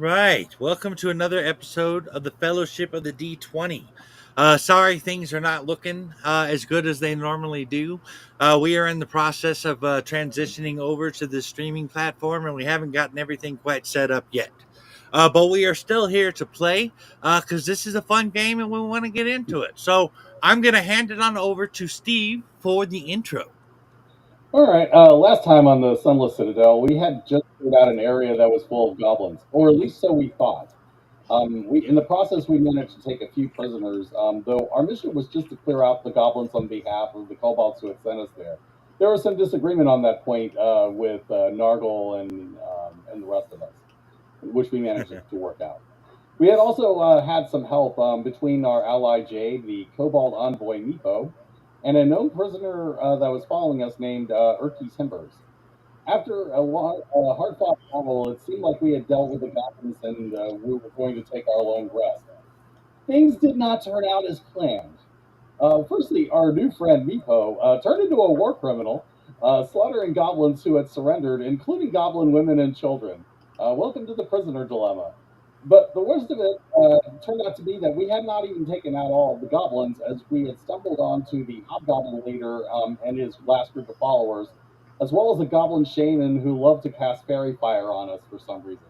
right. Welcome to another episode of the Fellowship of the D20. Sorry, things are not looking as good as they normally do. We are in the process of transitioning over to the streaming platform, and we haven't gotten everything quite set up yet. But we are still here to play because this is a fun game and we want to get into it. So I'm going to hand it on over to Steve for the intro. All right. Last time on the Sunless Citadel, we had just cleared out an area that was full of goblins, or at least so we thought. In the process, we managed to take a few prisoners, though our mission was just to clear out the goblins on behalf of the kobolds who had sent us there. There was some disagreement on that point with Nargle and the rest of us, which we managed to work out. We had also had some help between our ally Jade, the kobold envoy Meepo, and a known prisoner that was following us named Urki Timbers. After a long, hard-fought battle, it seemed like we had dealt with the goblins and we were going to take our long rest. Things did not turn out as planned. Firstly, our new friend Meepo turned into a war criminal, slaughtering goblins who had surrendered, including goblin women and children. Welcome to the prisoner dilemma. But the worst of it turned out to be that we had not even taken out all of the goblins, as we had stumbled onto the hobgoblin leader and his last group of followers, as well as a goblin shaman who loved to cast fairy fire on us for some reason.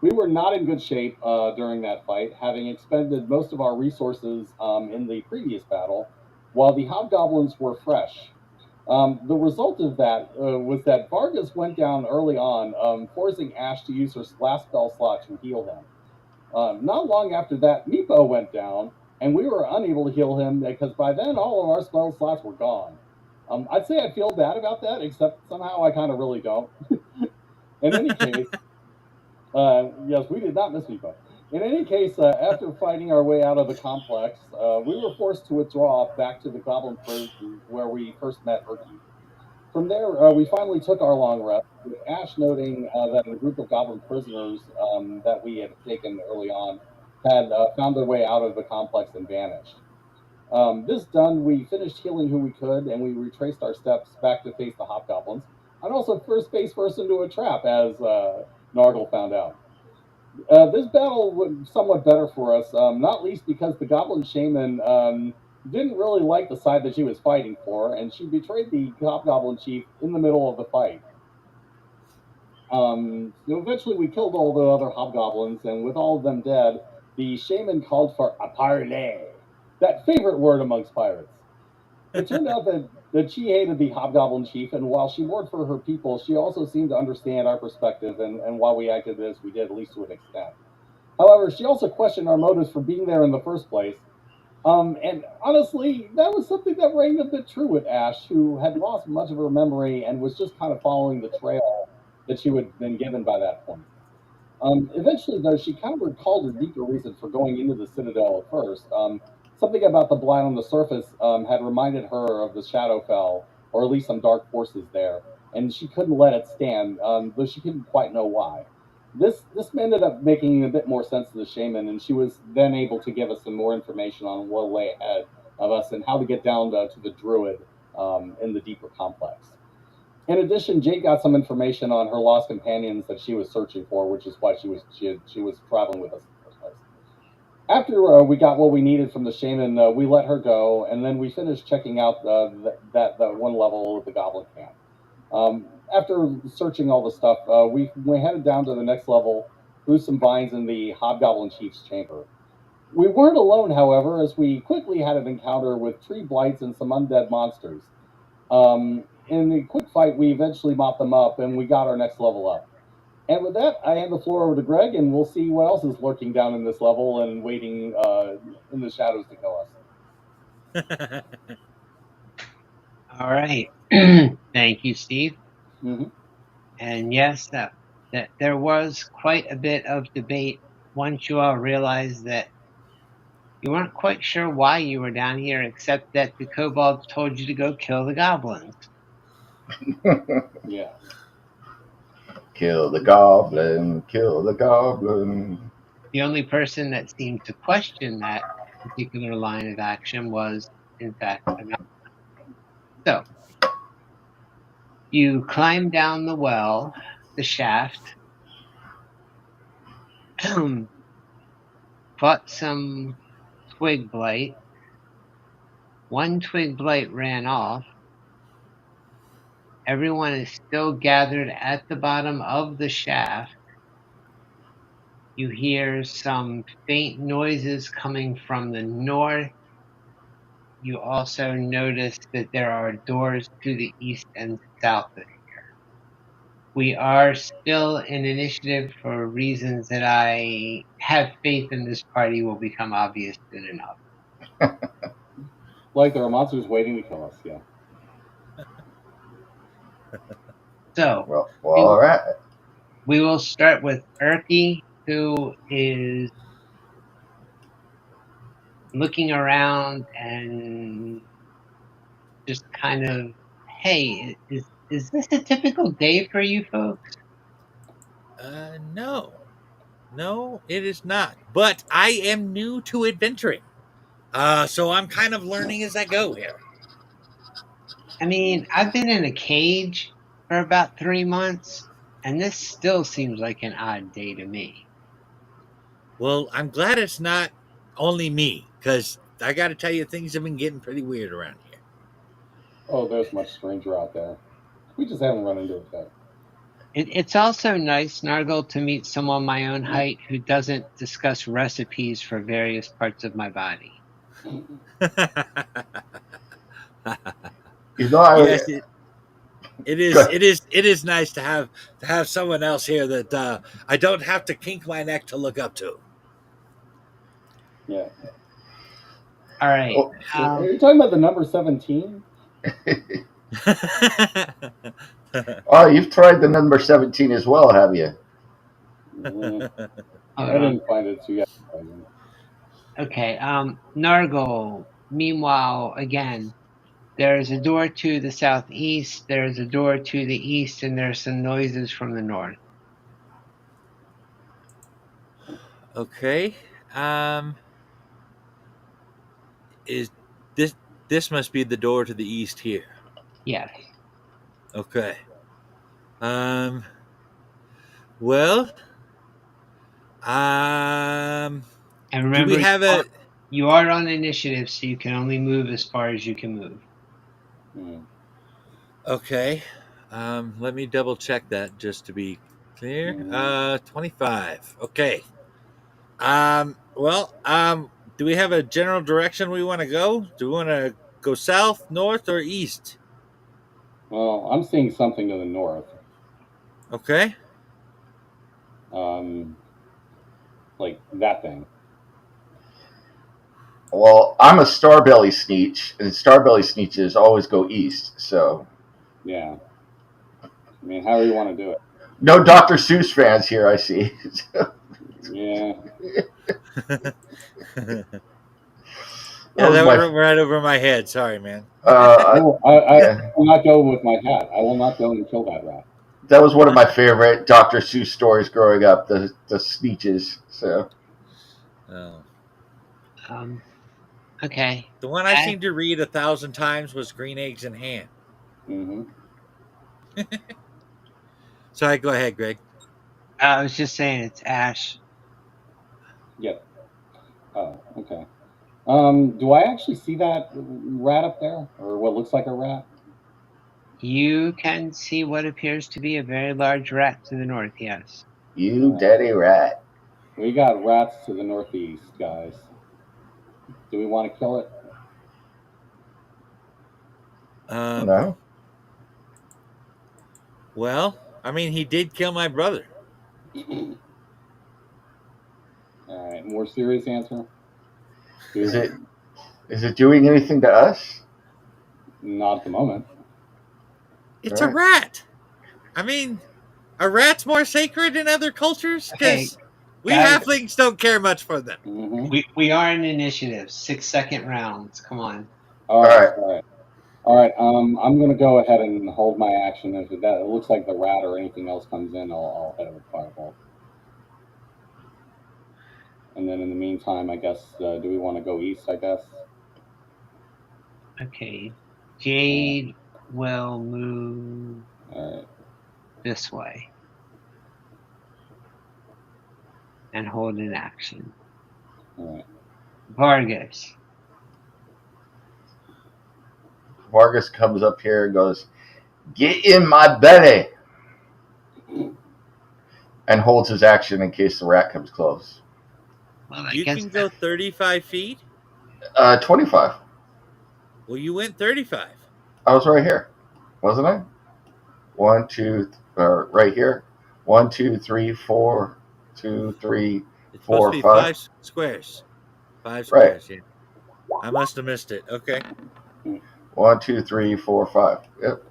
We were not in good shape during that fight, having expended most of our resources in the previous battle, while the hobgoblins were fresh. The result of that was that Vargas went down early on, forcing Ash to use her last spell slot to heal him. Not long after that, Meepo went down, and we were unable to heal him because by then all of our spell slots were gone. I'd say I feel bad about that, except somehow I kind of really don't. In any case, yes, we did not miss Meepo. In any case, after fighting our way out of the complex, we were forced to withdraw back to the Goblin prison where we first met Urki. From there, we finally took our long rest, with Ash noting that a group of goblin prisoners that we had taken early on had found their way out of the complex and vanished. This done, we finished healing who we could, and we retraced our steps back to face the hobgoblins, and also first face first into a trap, as Nargle found out. This battle was somewhat better for us, not least because the goblin shaman didn't really like the side that she was fighting for, and she betrayed the hobgoblin chief in the middle of the fight. Eventually, we killed all the other hobgoblins, and with all of them dead, the shaman called for a parley, that favorite word amongst pirates. It turned out that she hated the hobgoblin chief, and while she mourned for her people, she also seemed to understand our perspective and why we acted as we did, at least to an extent. However, she also questioned our motives for being there in the first place. And honestly, that was something that rang a bit true with Ash, who had lost much of her memory and was just kind of following the trail that she had been given by that point. Eventually, though, she kind of recalled her deeper reason for going into the Citadel at first. Something about the blight on the surface had reminded her of the Shadowfell, or at least some dark forces there, and she couldn't let it stand, though she couldn't quite know why. This ended up making a bit more sense to the shaman, and she was then able to give us some more information on what lay ahead of us and how to get down to the druid in the deeper complex. In addition, Jade got some information on her lost companions that she was searching for, which is why she was traveling with us in the first place. After we got what we needed from the shaman, we let her go, and then we finished checking out that one level of the goblin camp. After searching all the stuff, we headed down to the next level through some vines in the hobgoblin chief's chamber. We weren't alone, however, as we quickly had an encounter with tree blights and some undead monsters. In the quick fight, we eventually mopped them up and we got our next level up. And with that, I hand the floor over to Greg, and we'll see what else is lurking down in this level and waiting in the shadows to kill All right. Thank you, Steve. us. And yes, that there was quite a bit of debate once you all realized that you weren't quite sure why you were down here, except that the kobolds told you to go kill the goblins. Yeah. Kill the goblin, kill the goblin. The only person that seemed to question that particular line of action was, in fact, a goblin. So, you climb down the well, the shaft, fought some twig blight. One twig blight ran off. Everyone is still gathered at the bottom of the shaft. You hear some faint noises coming from the north. You also notice that there are doors to the east and south of here. We are still in initiative for reasons that I have faith in this party will become obvious soon enough. Like there are monsters waiting to kill us. Yeah. So Well, we all right. we will start with Erky, who is looking around and just kind of, hey, is this a typical day for you folks? No, no, it is not. But I am new to adventuring, so I'm kind of learning as I go here. I mean, I've been in a cage for about 3 months, and this still seems like an odd day to me. Well, I'm glad it's not only me, because I got to tell you, things have been getting pretty weird around here. Oh, there's much stranger out there. We just haven't run into it yet. It's also nice, Nargle, to meet someone my own height who doesn't discuss recipes for various parts of my body. You know, I Yes, it is. good. It is nice to have someone else here that I don't have to kink my neck to look up to. Yeah. All right. Oh, Are you talking about the number 17? oh, you've tried the number 17 as well, have you? Mm, I Hold on. didn't find it too appetizing. Okay. Nargle. Meanwhile, again, there's a door to the southeast. There's a door to the east, and there's some noises from the north. Okay. Um, is this this must be the door to the east here? Yes. Okay. Um. Well. Um. And Do we remember, have a? you are on initiative, so you can only move as far as you can move. Mm. Okay. Let me double check that just to be clear. Mm. 25. Okay. Well, do we have a general direction we want to go? Do we want to go south, north, or east? Well, I'm seeing something to the north. Okay. Um, like that thing. Well, I'm a Starbelly Sneetch, and Starbelly Sneetches always go east. So, Yeah. I mean, however you want to do it. no Dr. Seuss fans here, I see. Yeah. That Yeah, was that my. went right over my head. Sorry, man. I Yeah, will not go with my hat. I will not go and kill that rat. that was one of my favorite Dr. Seuss stories growing up. The Sneetches. So, Oh. Okay. The one I seemed to read 1,000 times was Green Eggs and Ham. Mm-hmm. Sorry, go ahead, Greg. I was just saying it's Ash. Yep. Oh, okay. Do I actually see that rat up there, or what looks like a rat? You can see what appears to be a very large rat to the north, yes. you daddy rat. We got rats to the northeast, guys. Do we want to kill it? Um, No. well, I mean, he did kill my brother. All right. More serious answer. Is it is it doing anything to us? Not at the moment. It's a Right. rat. I mean, are rats more sacred in other cultures? Okay, Because we guys, halflings don't care much for them. Mm-hmm. we are in initiative. 6-second rounds. Come on. All All right. right. All right. All right. I'm gonna go ahead and hold my action. If it looks like the rat or anything else comes in, I'll hit it with firebolt. And then in the meantime, I guess, do we want to go east? I guess. Okay. Jade will move All right. this way. and hold an action. All right. Vargas. Vargas comes up here and goes, "Get in my belly," and holds his action in case the rat comes close. Well, I You guess can go 35 feet. 25. Well, you went 35. I was right here, wasn't I? One, two, right here. 1, 2, 3, 4, 2, 3, It's supposed to 4, be 5. five squares. Five Right. squares, yeah. I must have missed it. Okay. 1, 2, 3, 4, 5. Yep.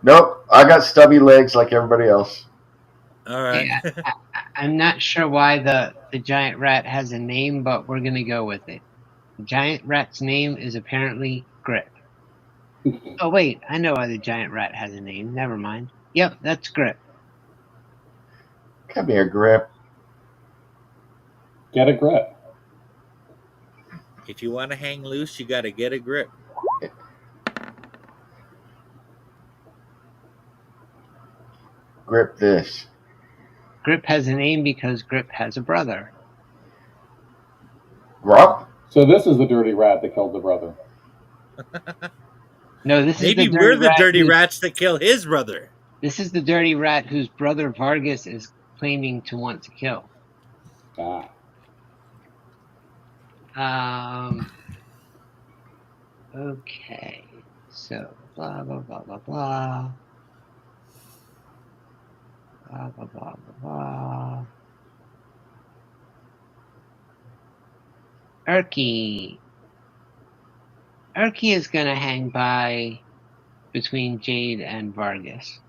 Nope. I got stubby legs like everybody else. All okay, right. I'm not sure why the giant rat has a name, but we're gonna go with it. The giant rat's name is apparently Grip. Oh wait, I know why the giant rat has a name. Never mind. Yep, that's Grip. Come here, Grip. Get a grip. If you want to hang loose, you got to get a grip. Grip this. Grip has a name because Grip has a brother. Grop? So this is the dirty rat that killed the brother. No, this is the Maybe dirty we're the rat. dirty rats that kill his brother. This is the dirty rat whose brother Vargas is claiming to want to kill. Ah. Okay. So blah blah blah blah blah. Blah blah blah blah blah. Erky. Erky is gonna hang by between Jade and Vargas.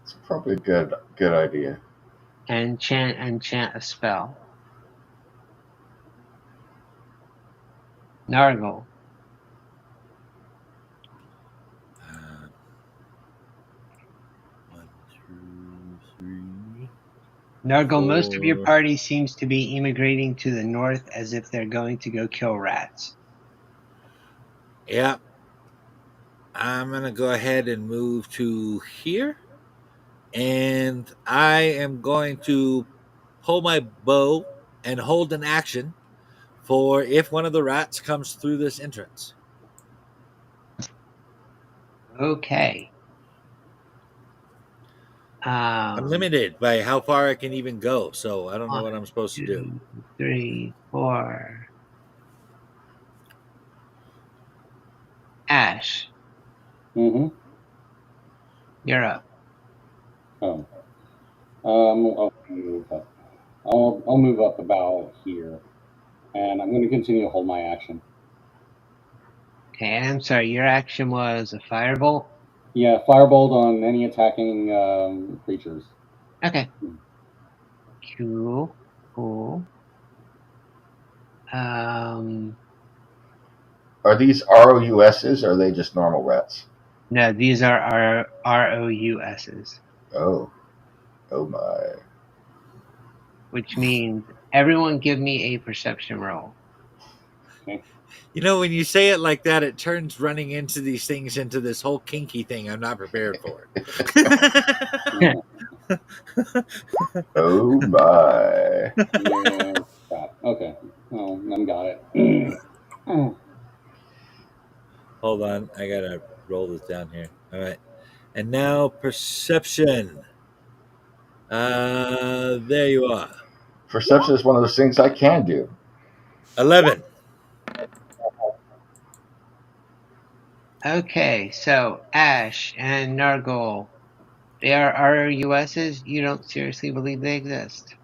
It's probably a good idea. And chant a spell. Nargle. One, two, three. Nargle, most of your Four. party seems to be immigrating to the north as if they're going to go kill rats. Yeah. I'm going to go ahead and move to here. And I am going to pull my bow and hold an action for if one of the rats comes through this entrance. Okay. I'm limited by how far I can even go, so I don't know what 1, I'm supposed to do. 2, 3, 4. Ash, Mm-hmm. you're up. Oh. I'll move up. I'll move up about here, and I'm going to continue to hold my action. Okay, I'm sorry, your action was a firebolt? Yeah, firebolt on any attacking creatures. Okay. Cool. Cool. Are these ROUSs or are they just normal rats? No, these are our ROUSs, Oh. Oh my. which means everyone give me a perception roll. Okay. You know, when you say it like that, it turns running into these things into this whole kinky thing I'm not prepared for. Oh my. Yeah, crap. Okay. Oh, I got it. Hold on, I gotta roll this down here. All right, and now perception. There you are. Perception is one of those things I can do. 11. Okay, so Ash and Nargol, they are ROUSs. You don't seriously believe they exist?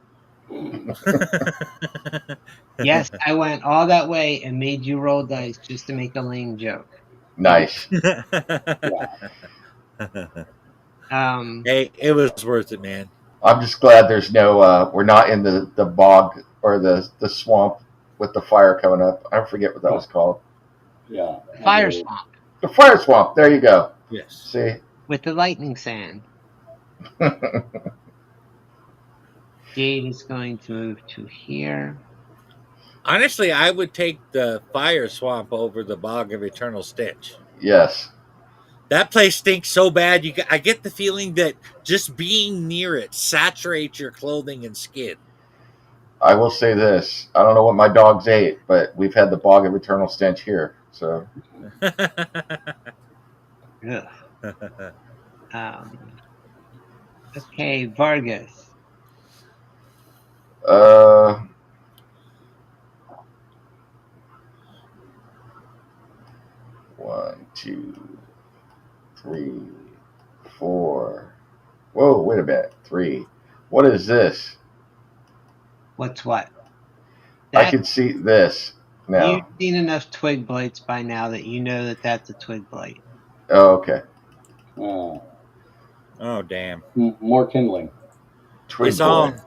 Yes, I went all that way and made you roll dice just to make a lame joke. Nice. Yeah. Hey, it was worth it, man. I'm just glad there's no, we're not in the bog or the swamp with the fire coming up. I forget what that was called. Yeah. Fire Swamp The fire swamp. There you go. Yes. See? with the lightning sand. Jade is going to move to here. Honestly, I would take the fire swamp over the bog of eternal stench. Yes. That place stinks so bad. I get the feeling that just being near it saturates your clothing and skin. I will say this: I don't know what my dogs ate, but we've had the bog of eternal stench here. So, Ugh. Okay, Vargas. uh, 1, 2, 3, 4. Whoa, wait a minute. 3. What is this? What's what? I can see this now. You've seen enough twig blights by now that you know that that's a twig blight. Oh, okay. Oh damn! More kindling. Twig It's boy. on.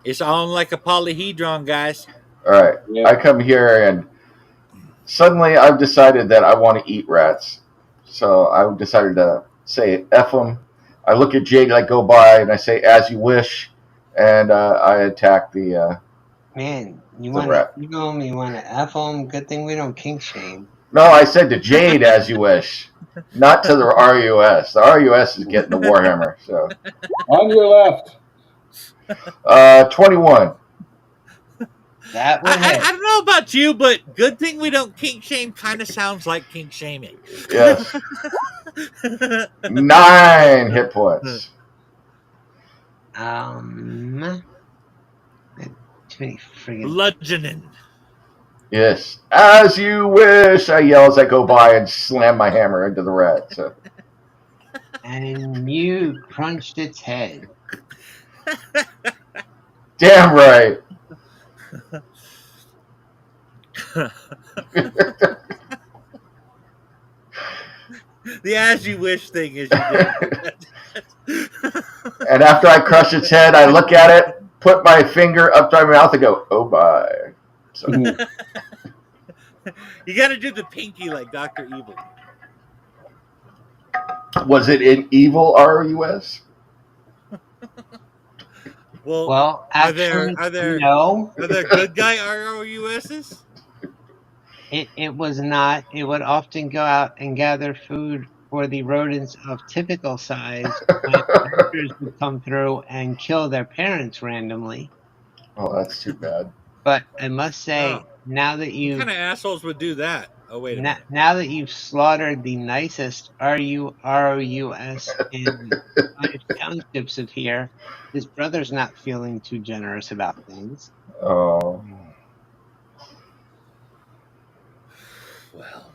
It's on like a polyhedron, guys. All right. Yep. I come here and suddenly I've decided that I want to eat rats. So I decided to say F them. I look at Jade, I go by, and I say, as you wish. And I attack the. Man, you The want rat. to them, you want to F them. Good thing we don't kink shame. No, I said to Jade, as you wish. Not to the RUS. The RUS is getting the Warhammer. So On your left. 21. That would I hit. don't know about you, but good thing we don't kink shame kind of sounds like kink shaming. Yes. 9 hit points. Too many friggin' Bludgeoning. Yes. As you wish, I yell as I go by and slam my hammer into the rat. So. and you crunched its head. Damn right. The as you wish thing is you did. And after I crush its head, I look at it, put my finger up to my mouth, and go, "Oh my!" So, You got to do the pinky like Dr. Evil. was it an evil RUS? Well, actually, are there no. Are there good guy ROUSs? It was not. It would often go out and gather food for the rodents of typical size when hunters would come through and kill their parents randomly. Oh, that's too bad. But I must say, now that What you kind of assholes would do that? Oh, wait a minute. now that you've slaughtered the nicest RUS in 5 townships of here, his brother's not feeling too generous about things. Oh. Well,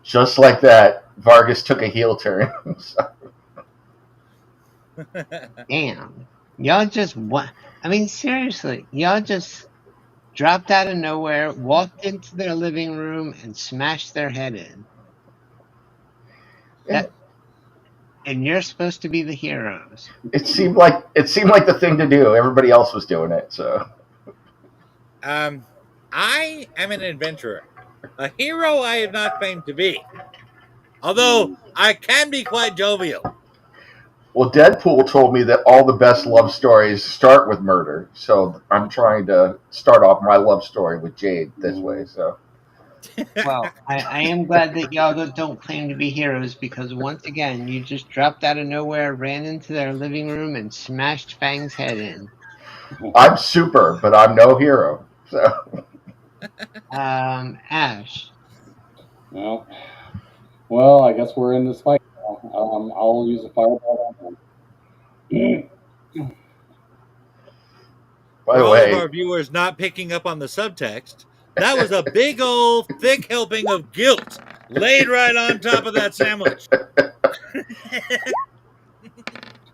Just like that, Vargas took a heel turn. Damn. Y'all just I mean, seriously, y'all just dropped out of nowhere, walked into their living room, and smashed their head in. And you're supposed to be the heroes. It seemed like the thing to do. Everybody else was doing it, so. I am an adventurer. A hero I have not claimed to be. Although I can be quite jovial. Well, Deadpool told me that all the best love stories start with murder, so I'm trying to start off my love story with Jade this way. So, Well, I am glad that y'all don't claim to be heroes because once again, you just dropped out of nowhere, ran into their living room, and smashed Fang's head in. I'm super, but I'm no hero. So, Ash. No. Well, I guess we're in this fight now. I'll use a fireball on him. by For the all way, of our viewers not picking up on the subtext, that was a big old thick helping of guilt laid right on top of that sandwich.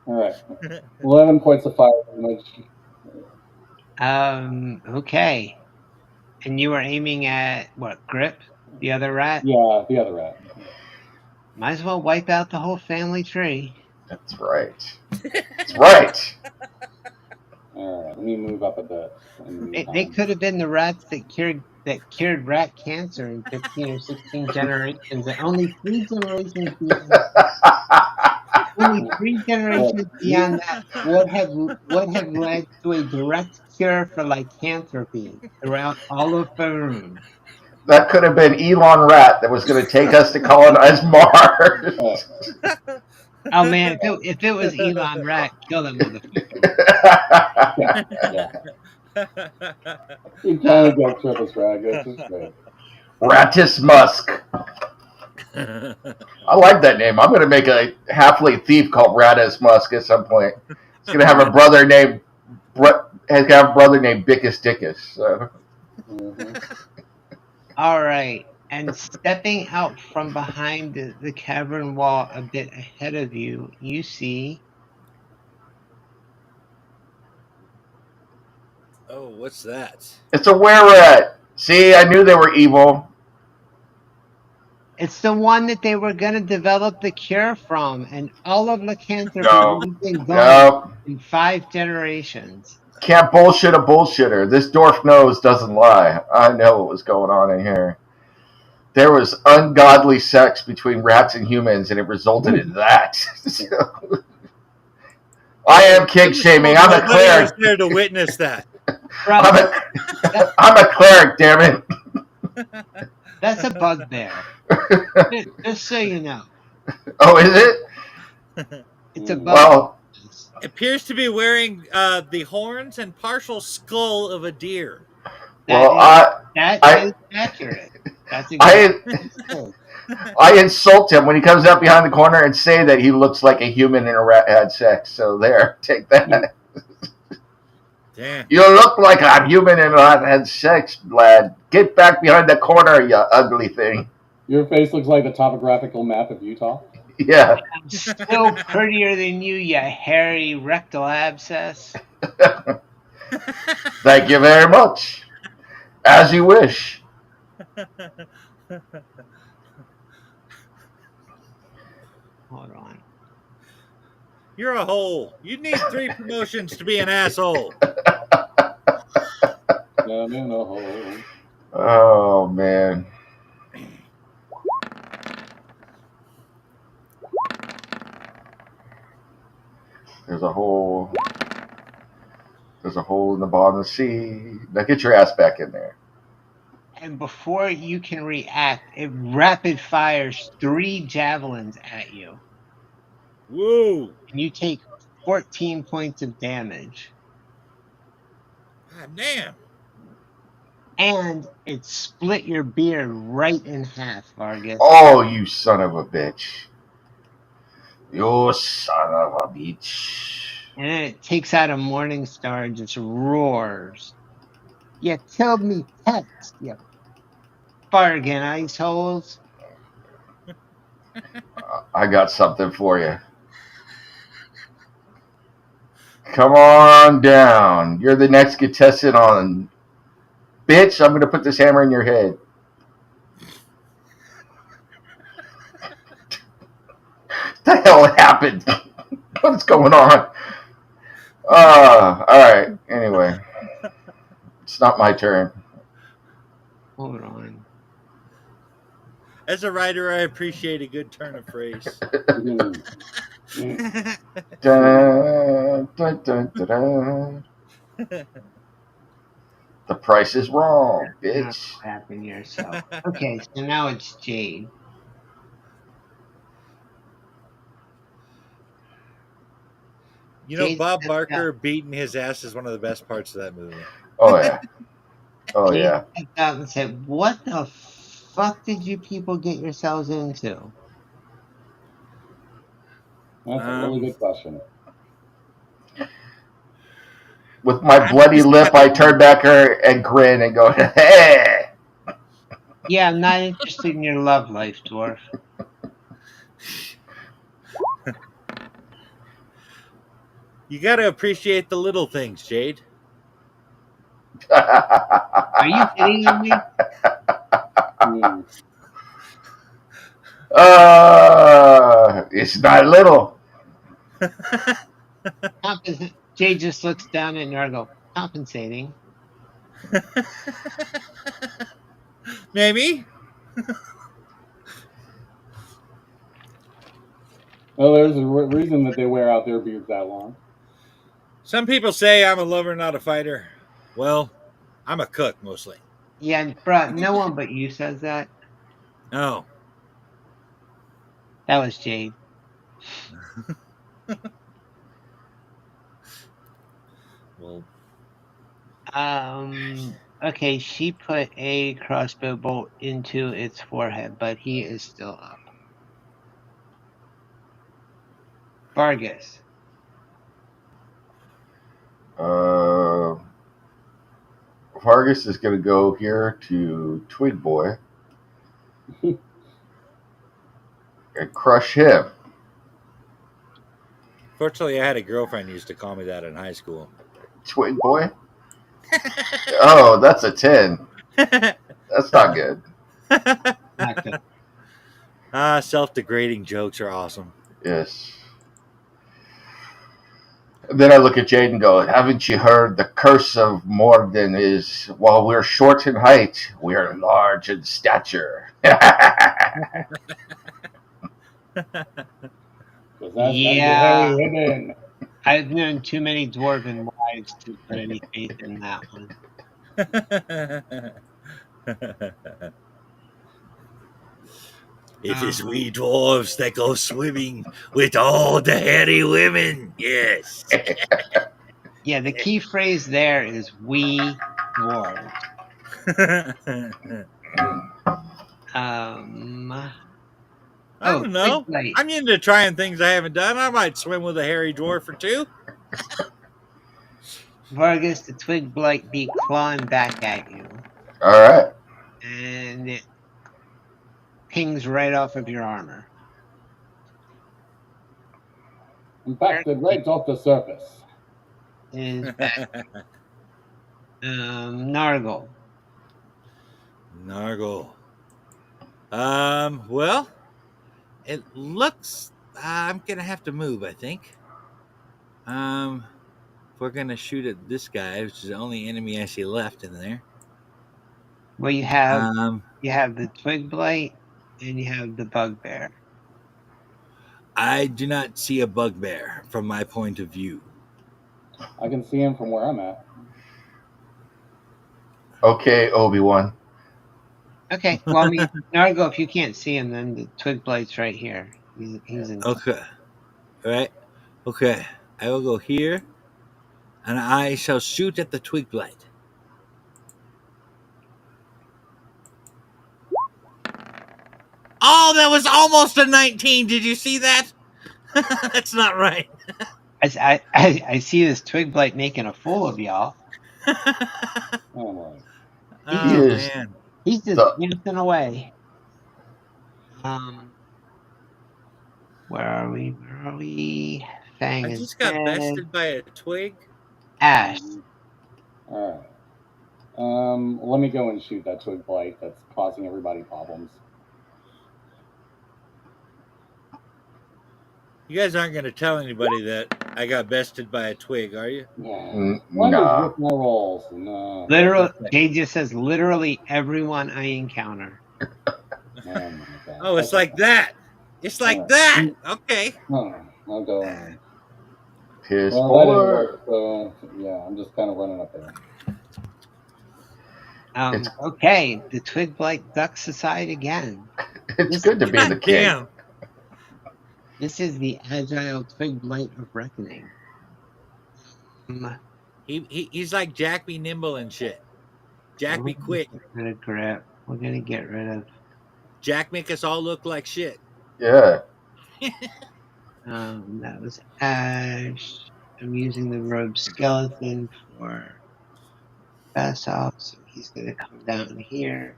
All right. 11 points of fire damage. Okay. And you were aiming at what? Grip? The other rat? Yeah, the other rat. Might as well wipe out the whole family tree. that's right. That's right. All right, let me move up a bit. They could have been the rats that cured rat cancer in 15 or 16 generations. And only 3 generations beyond that would have led to a direct cure for lycanthropy throughout all of Faerun. That could have been Elon Rat that was going to take us to colonize Mars. Oh man, if it was Elon Rat, kill that motherfucker. Yeah. You kind of got triple drag. That's just great. Ratus Musk. I like that name. I'm going to make a halfling thief called Ratus Musk at some point. He's going to have a brother named Bickus Dickus. So. All right, and stepping out from behind the cavern wall a bit ahead of you, you see. Oh, what's that? It's a were-rat. See, I knew they were evil. It's the one that they were going to develop the cure from, and all of lycanthropy No. has been gone No. in 5 generations. Can't bullshit a bullshitter. This dwarf nose doesn't lie. I know what was going on in here. There was ungodly sex between rats and humans, and it resulted in that. I am kink shaming. I'm a Nobody was cleric. there to witness that. I'm a cleric, damn it. That's a bugbear. Just so you know. Oh, is it? It's a bugbear. Well, Appears to be wearing the horns and partial skull of a deer. That is accurate. That's exactly I insult him when he comes out behind the corner and say that he looks like a human and a rat had sex. So there, take that. Damn. You look like a human and a rat had sex, lad. Get back behind the corner, you ugly thing. Your face looks like the topographical map of Utah. Yeah. I'm still prettier than you hairy rectal abscess. Thank you very much. As you wish. Hold on. You're a hole. You need 3 promotions to be an asshole. Down in a hole. Oh, man. There's a hole. There's a hole in the bottom of the sea. Now get your ass back in there. And before you can react, it rapid fires 3 javelins at you. Whoa. And you take 14 points of damage. God damn. And it split your beard right in half, Vargas. Oh, you son of a bitch. You son of a bitch. And then it takes out a morning star and just roars. You killed me, pets, you bargain ice holes. I got something for you. Come on down. You're the next contestant on. Bitch, I'm going to put this hammer in your head. What the hell happened? What's going on? All right. Anyway, it's not my turn. Hold on. As a writer, I appreciate a good turn of phrase. Dun, dun, dun, dun, dun. The price is wrong, bitch. Crap in yourself. Okay, so now it's Jade. You know, Jade's Bob stepped Barker out. beating his ass is one of the best parts of that movie. Oh, yeah. Oh, Jade yeah. stepped out and said, "What the fuck did you people get yourselves into?" That's a really good question. With my bloody lip, I turn back her and grin and go, hey! Yeah, I'm not interested in your love life, dwarf. You got to appreciate the little things, Jade. Are you kidding me? It's not little. Jade just looks down at her and goes, compensating. Maybe. Well, there's a reason that they wear out their beards that long. Some people say I'm a lover, not a fighter. Well, I'm a cook mostly. Yeah, bruh, no one but you says that. Oh, That was Jade. well, Okay, she put a crossbow bolt into its forehead, but he is still up. Vargas. Vargas is going to go here to Twig Boy and crush him. fortunately, I had a girlfriend who used to call me that in high school. Twig Boy? Oh, that's a 10. That's not good. Not good. Self-degrading jokes are awesome. Yes. And then I look at Jade and go, haven't you heard the curse of Morden is while we're short in height, we're large in stature. Because that's how you Yeah, hairy women. I've known too many dwarven wives to put any faith in that one. It is we dwarves that go swimming with all the hairy women. Yes. Yeah, the key phrase there is "we dwarves." I Oh, don't quick know. light. I'm into trying things I haven't done. I might swim with a hairy dwarf or two. Vargas, the twig blight be clawing back at you, All right. and it pings right off of your armor. Impacted right off the surface. Is back. Nargle. Nargle. Well, it looks. I'm gonna have to move. I think. If we're gonna shoot at this guy, which is the only enemy I see left in there. Well, you have the twig blight and you have the bugbear. I do not see a bugbear from my point of view. I can see him from where I'm at. Okay, Obi-Wan. Okay, well, I mean, Nargo, if you can't see him, then the twig blight's right here. He's in. Okay. Right. Okay. I will go here, and I shall shoot at the twig blight. Oh, that was almost a 19. Did you see that? That's not right. I see this twig blight making a fool of y'all. Oh my. He Oh is man. He's just the dancing away. Where are we? Fang I is just got dead. bested by a twig. Ash. All right. Let me go and shoot that twig blight that's causing everybody problems. You guys aren't going to tell anybody that I got bested by a twig, are you? Yeah. What is nah. with my rolls? No. Literal. Jay just says literally everyone I encounter. Oh my god. Oh, it's like that. It's like that. Okay. Oh, I'll go on. Piss Well, that didn't poor. work, so yeah, I'm just kind of running up there. Okay, the twig blight ducks aside again. It's good to be the God king. damn. This is the agile twig blight of reckoning. He's like Jack be nimble and shit. Jack be quick. We're gonna grab. We're gonna get rid of. Jack make us all look like shit. Yeah. That was Ash. I'm using the rogue skeleton for pass off, so he's gonna come down here,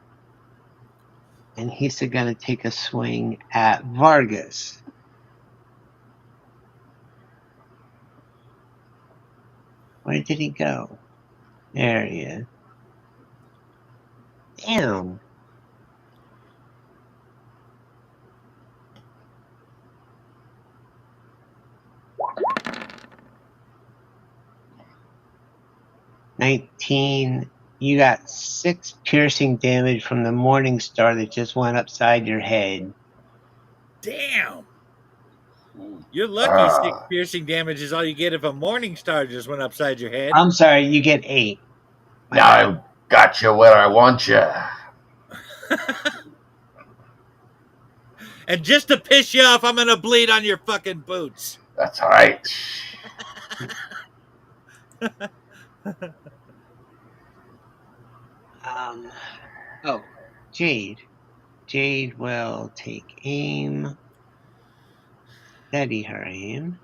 and he's gonna take a swing at Vargas. Where did he go? There he is. Damn. $19. You got 6 piercing damage from the morning star that just went upside your head. Damn. You're lucky 6 piercing damage is all you get if a morning star just went upside your head. I'm sorry, you get 8. No, Gotcha where I want you. And just to piss you off, I'm gonna bleed on your fucking boots. That's all right. Oh, Jade. Jade will take aim. Steady her aim.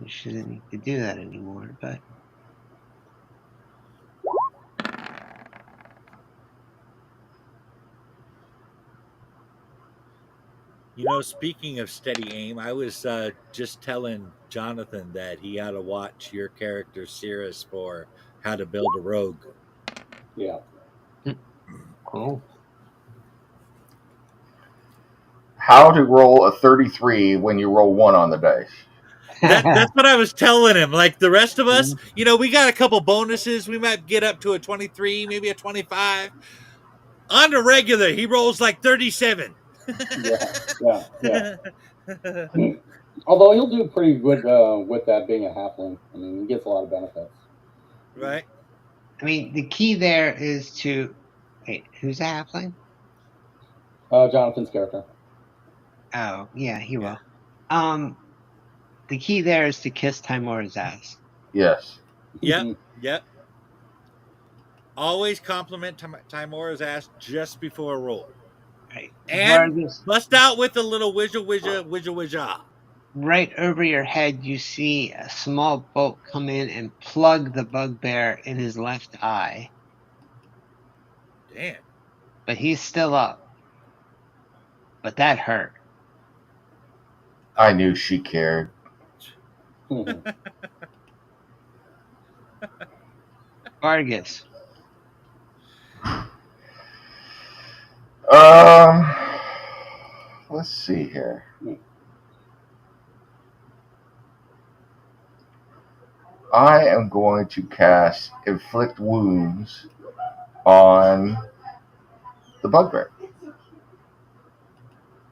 She doesn't need to do that anymore, but You know, speaking of steady aim, I was just telling Jonathan that he ought to watch your character Cirrus for how to build a rogue. Yeah. cool. How to roll a 33 when you roll 1 on the dice. That's what I was telling him. Like the rest of us, you know, we got a couple bonuses. We might get up to a 23, maybe a 25. On the regular, he rolls like 37. Yeah. Although he'll do pretty good with that being a halfling. I mean, he gets a lot of benefits. Right? I mean, the key there is to. Wait, who's a halfling? Jonathan's character. Oh, yeah, he Yeah. will. The key there is to kiss Timora's ass. Yes. Yep. Always compliment Timora's ass just before a roll. Right. And Vargas, bust out with a little wizza. right over your head, you see a small bolt come in and plug the bugbear in his left eye, Damn. but he's still up. But that hurt. I knew she cared. Vargas. Let's see here. I am going to cast Inflict Wounds on the bugbear.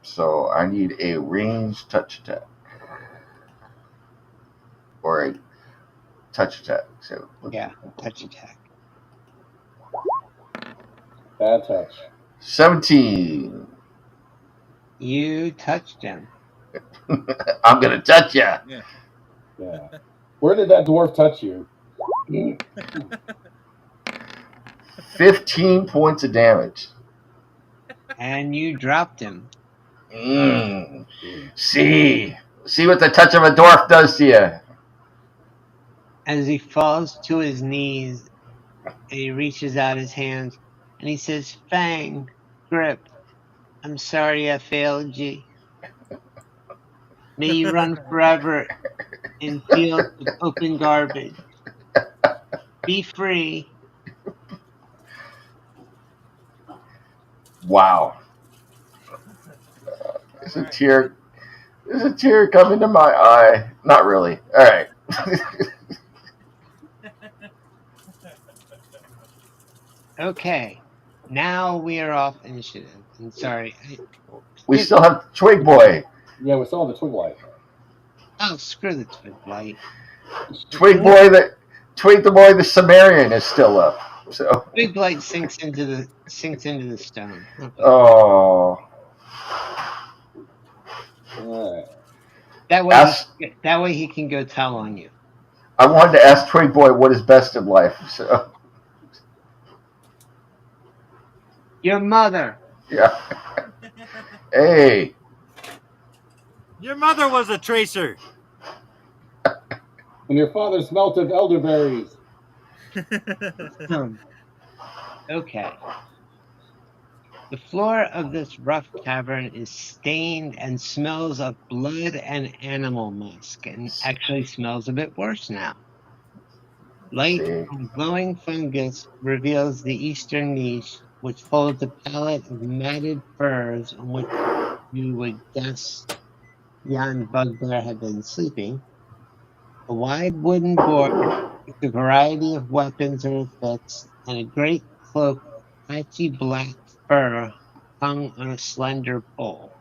So I need a ranged touch attack. Or a touch attack. So Yeah, touch attack. Bad touch. 17. You touched him. I'm going to touch you. Yeah. Where did that dwarf touch you? 15 points of damage. And you dropped him. See what the touch of a dwarf does to you. As he falls to his knees and he reaches out his hands and he says, Fang, Grip, I'm sorry I failed you. May you run forever in fields of open garbage. Be free. Wow. There's a tear coming to my eye. Not really. All right. Okay. Now we are off initiative. I'm sorry. We still have Twig Boy. Yeah, we still have the twig light. Oh, screw the twig light. Twig the boy, the Sumerian is still up. So. Twig light sinks into the stone. Okay. Oh. All right. That way he can go tell on you. I wanted to ask Twig Boy what is best in life. So. Your mother. Yeah. Hey. Your mother was a tracer. And your father smelt of elderberries. Okay. The floor of this rough cavern is stained and smells of blood and animal musk, and actually smells a bit worse now. Light from glowing fungus reveals the eastern niche, which holds a pallet of matted furs on which you would guess yon bugbear had been sleeping. A wide wooden board with a variety of weapons and effects, and a great cloak of patchy black fur hung on a slender pole.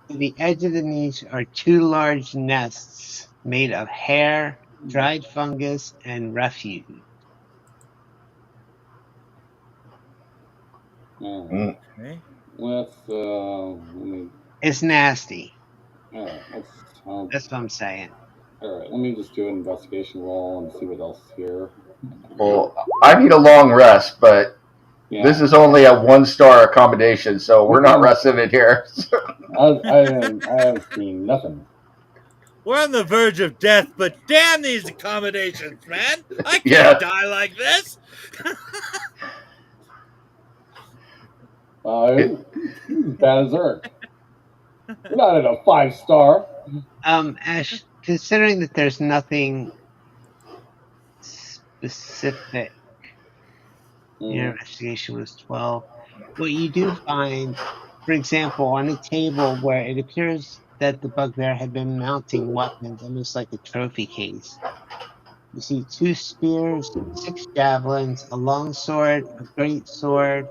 To the edge of the niche are two large nests made of hair, dried fungus, and refuse. All right. Mm. Okay. Let me. It's nasty. All right. That's what I'm saying. All right. Let me just do an investigation roll and see what else is here. Well, I need a long rest, but Yeah. this is only a 1-star accommodation, so we're not resting it here. I have seen nothing. We're on the verge of death, but damn these accommodations, man! I can't Yeah. die like this. It's as bad as Earth. We're not at a 5-star. Ash, considering that there's nothing specific, your Mm, investigation was 12. What you do find, for example, on a table where it appears that the bugbear had been mounting weapons, almost like a trophy case. You see 2 spears, 6 javelins, a long sword, a great sword,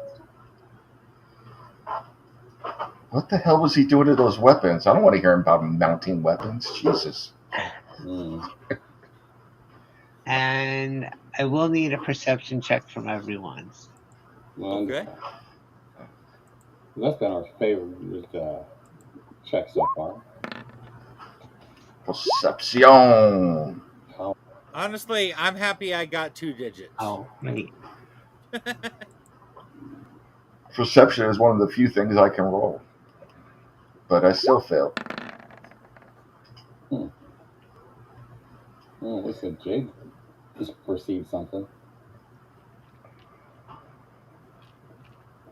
What the hell was he doing to those weapons? I don't want to hear about him mounting weapons. Jesus. mm. and I will need a perception check from everyone. Okay. Wonderful. That's been our favorite check so far. Perception. How- Honestly, I'm happy I got 2 digits. Oh, wait. Perception is one of the few things I can roll, but I still fail. Hmm. Well, listen, Jake just perceived something.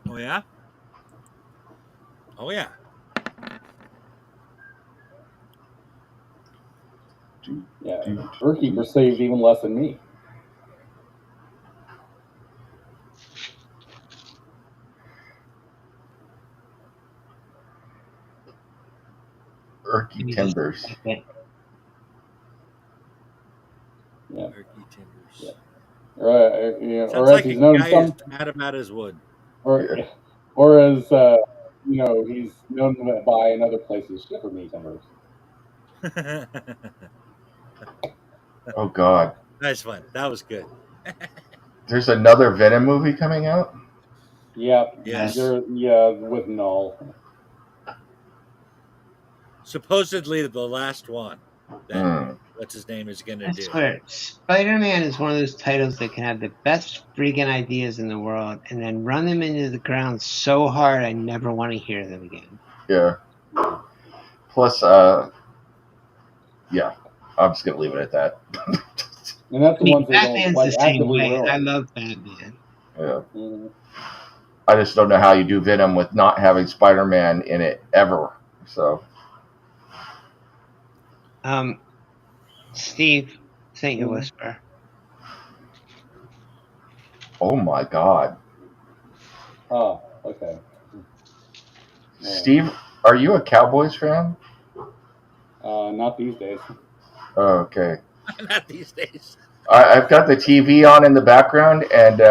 Oh yeah. Oh yeah. Yeah, Erky perceived even less than me. Erky Give me just Timbers. a second. Yeah, Turkey timbers. yeah. Or Sounds as like a he's known guy who's some, mad about his wood. or Yeah. or as he's known by in other places, shiver me timbers. Oh God. Nice one. That was good. There's another Venom movie coming out. Yeah, Yes. with Null. Supposedly the last one that Hmm. what's his name is gonna I do. swear, Spider-Man is one of those titles that can have the best freaking ideas in the world and then run them into the ground so hard I never want to hear them again. Yeah. Plus, yeah. I'm just gonna leave it at that. And that's I the mean, ones they don't Batman's the like same actively way, and I ruin. love Batman. Yeah. Mm, I just don't know how you do Venom with not having Spider-Man in it ever. So, Steve, sent you a mm. whisper. oh my God, Oh, okay. Steve, are you a Cowboys fan? Not these days. Oh, okay. Not these days. I've got the TV on in the background, and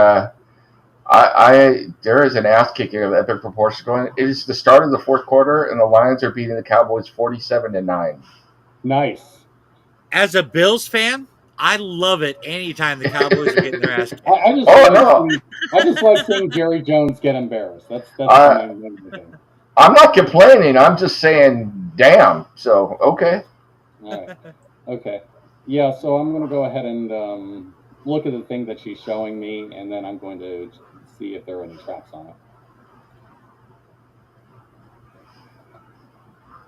I there is an ass kicking of epic proportions going. It is the start of the fourth quarter, and the Lions are beating the Cowboys 47-9. Nice. As a Bills fan, I love it anytime the Cowboys are getting their ass I, kicked. I just Oh like no, seeing I just like seeing Jerry Jones get embarrassed. That's the I main thing. I'm not complaining. I'm just saying, damn. So okay. All right. Okay. Yeah. So I'm gonna go ahead and look at the thing that she's showing me, and then I'm going to see if there are any traps on it.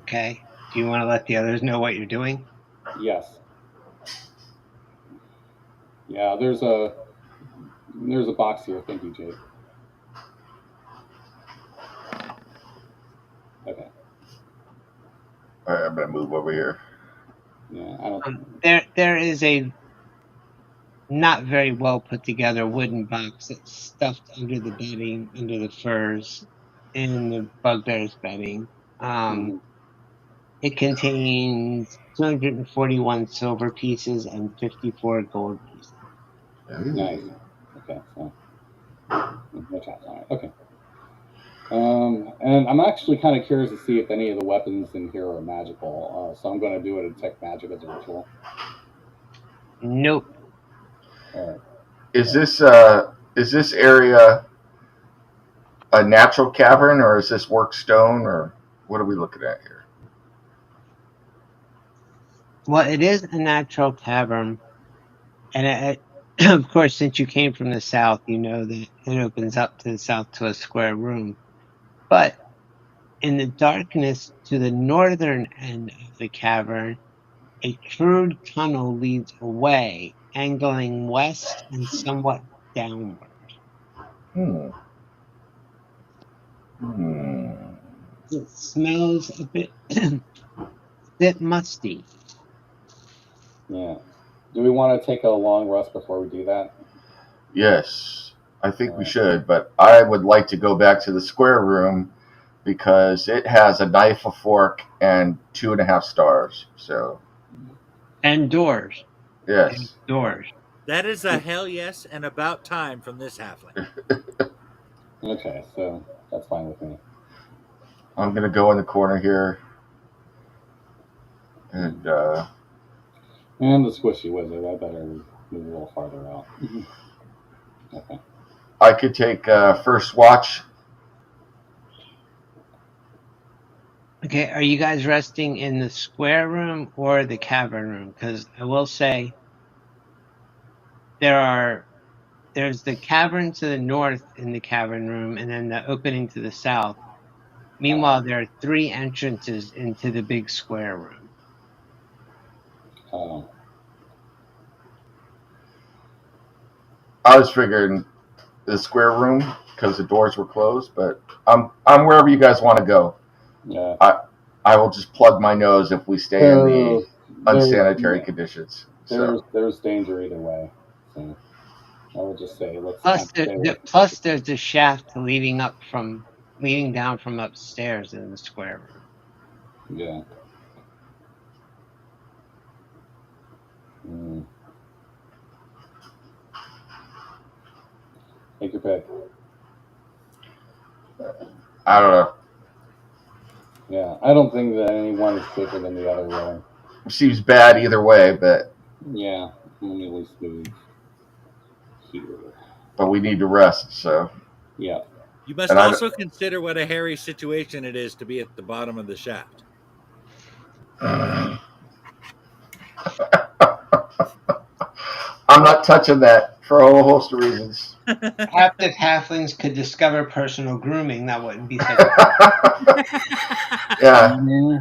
Okay. Do you want to let the others know what you're doing? Yes. Yeah. There's a box here. Thank you, Jake. Okay. All right, I'm gonna move over here. Yeah. I don't. There is a not very well put together wooden box that's stuffed under the bedding, under the furs, in the bugbear's bedding. Um, Mhm. it contains 241 silver pieces and 54 gold pieces. Nice. Okay. So no traps on it. Okay. And I'm actually kind of curious to see if any of the weapons in here are magical. So I'm going to do a detect magic as a ritual. Nope. All right. Is this area a natural cavern, or is this work stone, or what are we looking at here? Well, it is a natural cavern, and of course, since you came from the south, you know that it opens up to the south to a square room. But in the darkness to the northern end of the cavern, a crude tunnel leads away, angling west and somewhat downward. Hmm. Hmm. It smells a bit musty. Yeah. Do we want to take a long rest before we do that? Yes, I think we Alright. should, but I would like to go back to the square room because it has a knife, a fork, and 2.5 stars. So, And doors. And yes, doors. That is a hell yes and about time from this halfling. Okay, so that's fine with me. I'm going to go in the corner here. And And the squishy wizard, I better move a little farther out. Okay. I could take first watch. Okay, are you guys resting in the square room or the cavern room? Because I will say there's the cavern to the north in the cavern room, and then the opening to the south. Meanwhile, there are 3 entrances into the big square room. Um, I was figuring the square room because the doors were closed, but I'm wherever you guys want to go. yeah. I will just plug my nose if we stay in the unsanitary conditions. So, There's danger either way. So I would just say let's kind Plus, of stay away from plus there's a shaft leading down from upstairs in the square room. yeah. Mm. Take your pick. I don't know. Yeah, I don't think that any one is safer than the other, really. Seems bad either way, but Yeah, let me at least move here. we need to rest. So, Yeah. You must and I also consider what a hairy situation it is to be at the bottom of the shaft. I'm not touching that for a whole host of reasons. Perhaps if halflings could discover personal grooming, that wouldn't be such. Yeah, Yeah.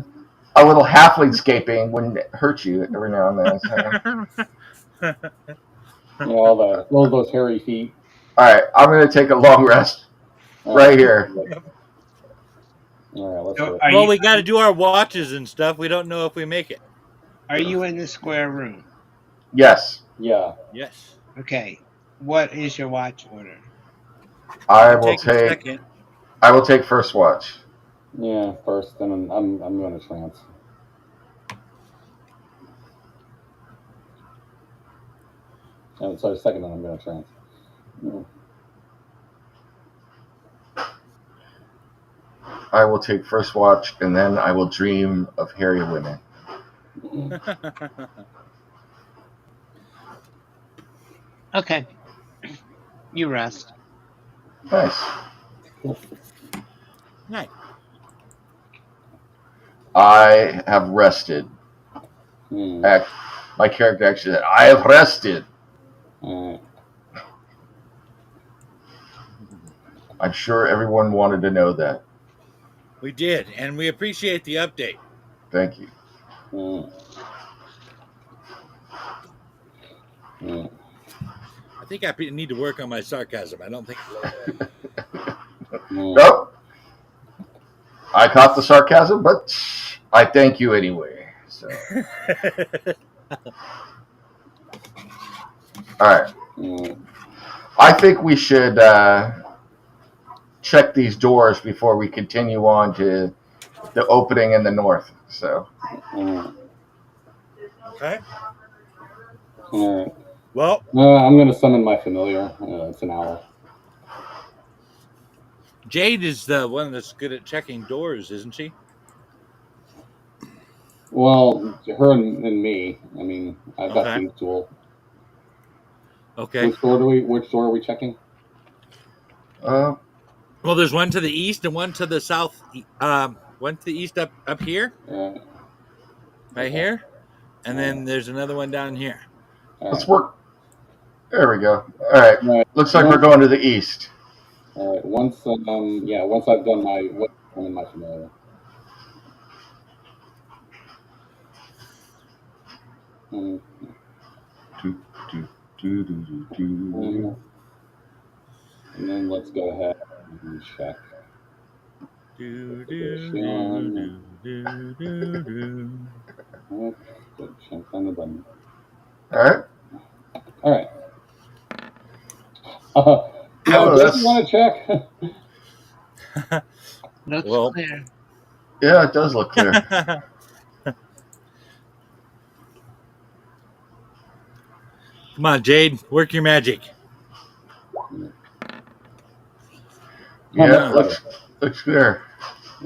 a little halfling scaping wouldn't hurt you every now and then. So. Yeah, all those hairy feet. All right, I'm going to take a long rest right here. All right, let's So do it. Well, we got to do our watches and stuff. We don't know if we make it. Are you in the square room? Yes, Yeah. Yes. Okay. What is your watch order? I You will take a take. second. I will take first watch. Yeah, first, then I'm going to trance. Oh, sorry, second, then I'm going to trance. Yeah. I will take first watch, and then I will dream of hairy women. Okay. You rest. Nice. Nice. I have rested. Hmm. My character actually said, "I have rested." All right. I'm sure everyone wanted to know that. We did, and we appreciate the update. Thank you. Hmm. Yeah. I think I need to work on my sarcasm. I don't think. Hmm. Nope. I caught the sarcasm, but I thank you anyway. So, all right. Hmm. I think we should check these doors before we continue on to the opening in the north. So, Hmm. Okay. All right. Well, I'm going to summon my familiar. It's an owl. Jade is the one that's good at checking doors, isn't she? Well, her and me. I mean, I've got Okay. thieves tool. Okay. Which door are we checking? uh, Well, there's one to the east and one to the south. One to the east up here, Right. right Okay. here, and then there's another one down here. All Let's right. work. There we go. All right. All right. Looks like we're going to the east. All right. Once I've done I'm in my familiar. Mm, Do, do, do, do, do. and then let's go ahead and check. Do, Position. do, do, do. Oh, good. Check on the button. All right. All right. Yeah, Oh, if you that's want to check. Looks Well, clear. yeah. It does look clear. come on, Jade, work your magic. Yeah. on. Looks clear.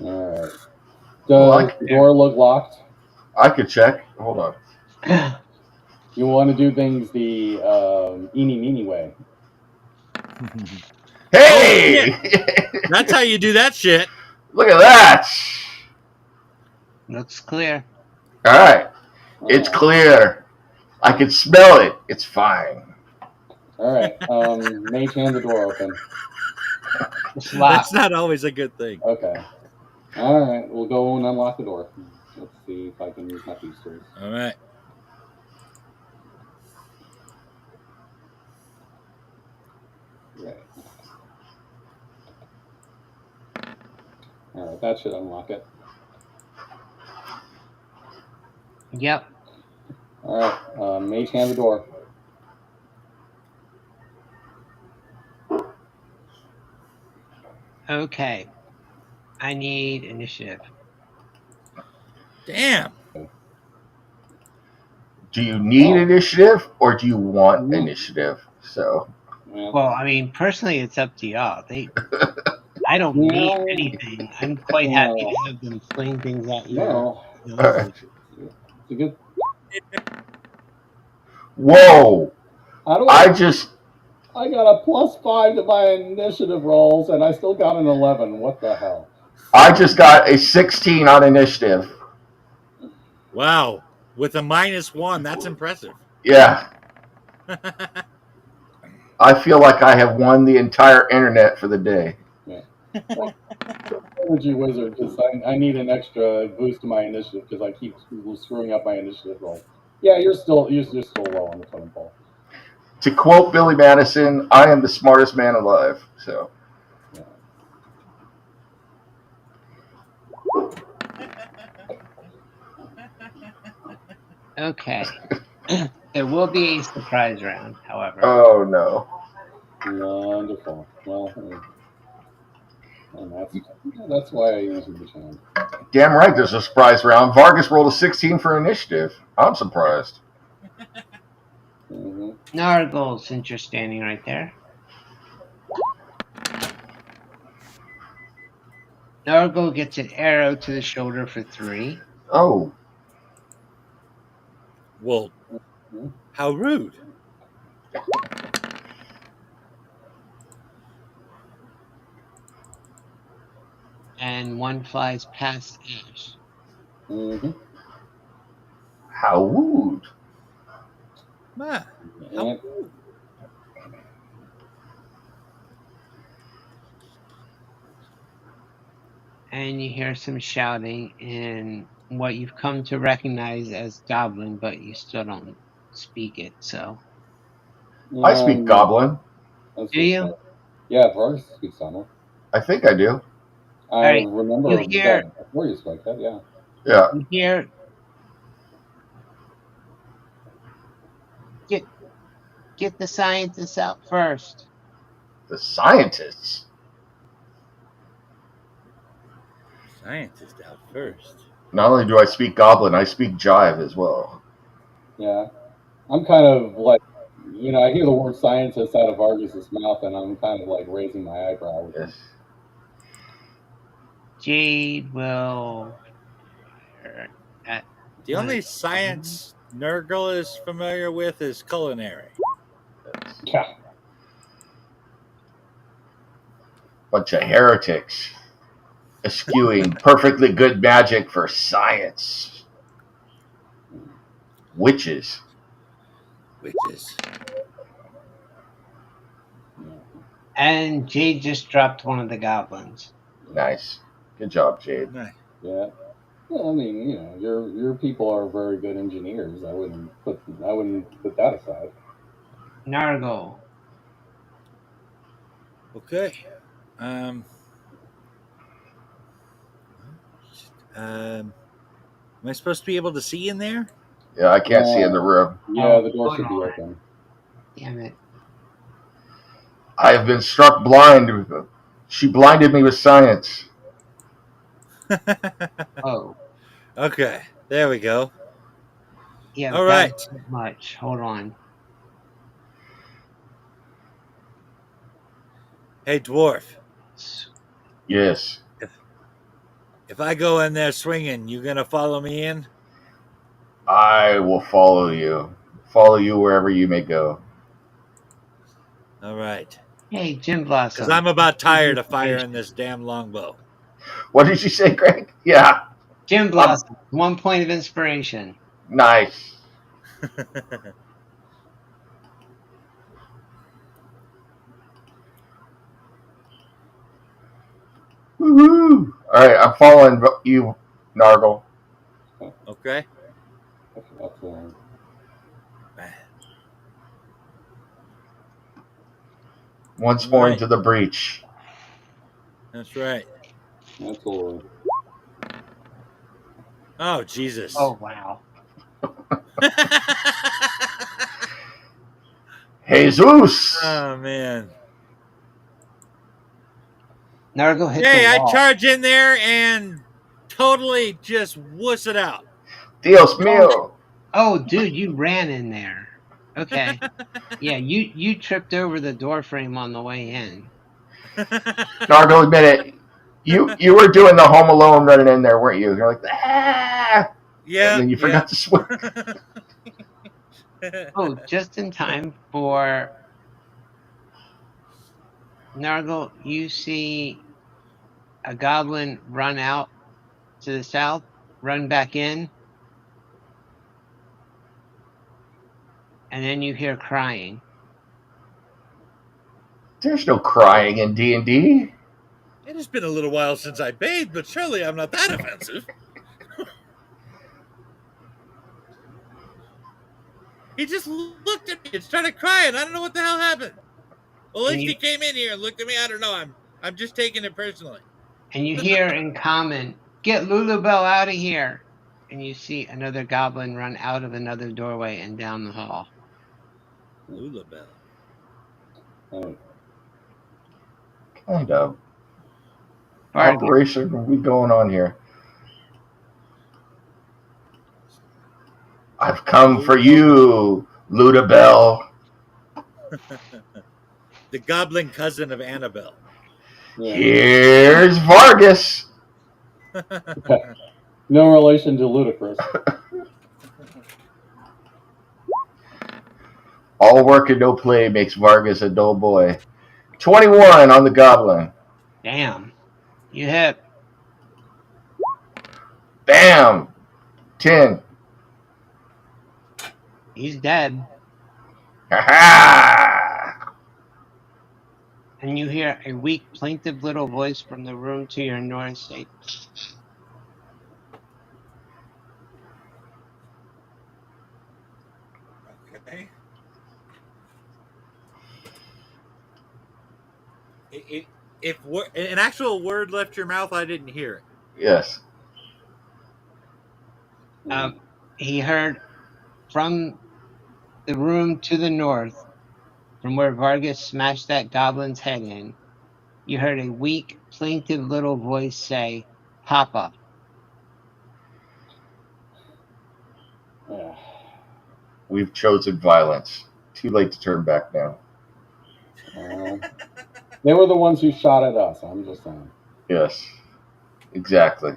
All right. Well, Does the door look locked? I could check. Hold on. You want to do things the eeny meeny way. Hey! That's how you do that shit. Look at that. Looks clear. All right. All It's right. clear. I can smell it. It's fine. All right. Mage hand the door open. It's That's locked. not always a good thing. Okay. All right. We'll go and unlock the door. Let's see if I can use my thieves tools. All right. Right. All right. That should unlock it. Yep. All right. Mage hand the door. Okay. I need initiative. Damn. Do you need initiative or do you want No. initiative? So, Well, I mean, personally, it's up to y'all. I don't need anything. I'm quite happy to have them fling things at you. No. Alright. It's a good. whoa! How do I got a +5 to my initiative rolls, and I still got an 11. What the hell? just got a 16 on initiative. Wow. With a -1, that's impressive. Yeah, I feel like I have won the entire internet for the day. Energy wizard, because I need an extra boost to my initiative because I keep screwing up my initiative roll. Yeah, you're still low on the totem pole. To quote Billy Madison, I am the smartest man alive. So, Okay. There will be a surprise round, however. oh no. Wonderful. Well, and that's why I use Mage hand. Damn right, there's a surprise round. Vargas rolled a 16 for initiative. I'm surprised. Mm-hmm. Nargle, since you're standing right there. Nargle gets an arrow to the shoulder for 3. Oh, Well, how rude. And 1 flies past Ash. Mm-hmm. how rude. Ah, And, And you hear some shouting in what you've come to recognize as Goblin, but you still don't speak it, so. I speak Goblin. Do you? Yeah, Vargas speaks Summer. I think I do. I right. remember You hear- that before you spoke that, yeah. Yeah. You hear. Get the scientists out first. The scientists. scientist out first. Not only do I speak Goblin, I speak Jive as well. Yeah. I'm kind of like, I hear the word scientist out of Vargas's mouth, and I'm kind of like raising my eyebrow. Yes. Jade will fire at. The only science Nurgle is familiar with is culinary. Yeah. Bunch of heretics eschewing perfectly good magic for science. Witches. Witches. And Jade just dropped one of the goblins. Nice. Good job, Jade. Nice. Yeah. Well, I mean, your people are very good engineers. I wouldn't put that aside. Nargle. Okay. Um, am I supposed to be able to see in there? Yeah, I can't see in the room. Yeah, the door hold should be on. open. Damn it. I have been struck blind. She blinded me with science. Oh, Okay. There we go. yeah, All that right. wasn't much. Hold on. Hey, dwarf. Yes. If I go in there swinging, you gonna follow me in? I will follow you. Follow you wherever you may go. All right. Hey, Jim Because Blossom. I'm about tired of firing this damn longbow. What did you say, Greg? Yeah. Jim Blossom. 1 point of inspiration. Nice. Woohoo! All right, I'm following you, Nargle. Okay. That's Once All more right. into the breach. That's right. all. Oh, Jesus. Oh, wow. Jesus! Oh, man. Nargle hit Hey, the I wall. charge in there and totally just wuss it out. Dios mío! Oh, dude, you ran in there. Okay. Yeah, you tripped over the door frame on the way in. Nargle, admit it. You were doing the Home Alone running in there, weren't you? You're like, ah! And Yeah. then you forgot to swing. Oh, just in time for Nargle, you see a goblin run out to the south, run back in, and then you hear crying. There's no crying in D&D. It has been a little while since I bathed, but surely I'm not that offensive. He just looked at me and started crying. I don't know what the hell happened. Well, at And least you he came in here and looked at me. I don't know. I'm just taking it personally. and you hear in common, "Get Lulubelle out of here!" And you see another goblin run out of another doorway and down the hall. Lulabelle. Kind of. Vargas, Operation are we going on here? I've come for you, Ludabelle. The goblin cousin of Annabelle. Here's Vargas. No relation to Ludicrous. All work and no play makes Vargas a dull boy. 21 on the goblin. damn, you hit. Bam! 10. He's dead. Ha ha! And you hear a weak, plaintive little voice from the room to your north say, Okay. If an actual word left your mouth, I didn't hear it. Yes. he heard from the room to the north, from where Vargas smashed that goblin's head in, you heard a weak, plaintive little voice say, Papa. We've chosen violence. Too late to turn back now. They were the ones who shot at us. I'm just saying. Yes. Exactly.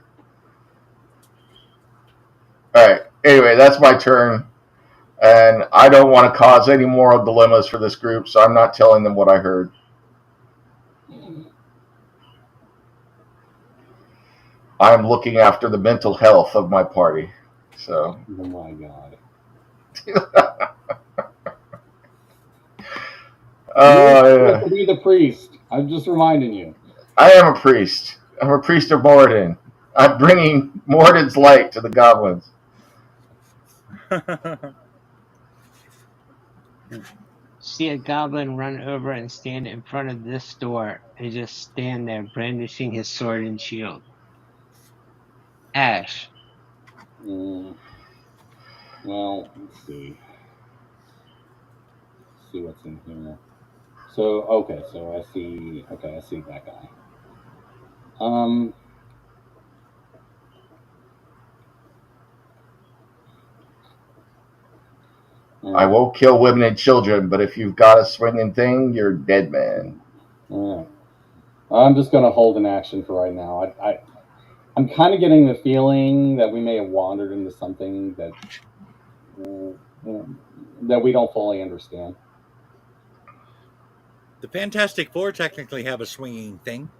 Alright. Anyway, that's my turn. And I don't want to cause any moral dilemmas for this group, so I'm not telling them what I heard. I'm looking after the mental health of my party. So, Oh my god. You have uh, to be the priest. I'm just reminding you. I am a priest. I'm a priest of Moradin. I'm bringing Moradin's light to the goblins. See a goblin run over and stand in front of this door and just stand there brandishing his sword and shield. Ash, Mm, well, let's see. See what's in here. So okay, so I see. Okay, I see that guy. Um. All I right. won't kill women and children, but if you've got a swinging thing, you're dead man. All right. I'm just gonna hold an action for right now. I'm kind of getting the feeling that we may have wandered into something that that we don't fully understand. The Fantastic Four technically have a swinging thing.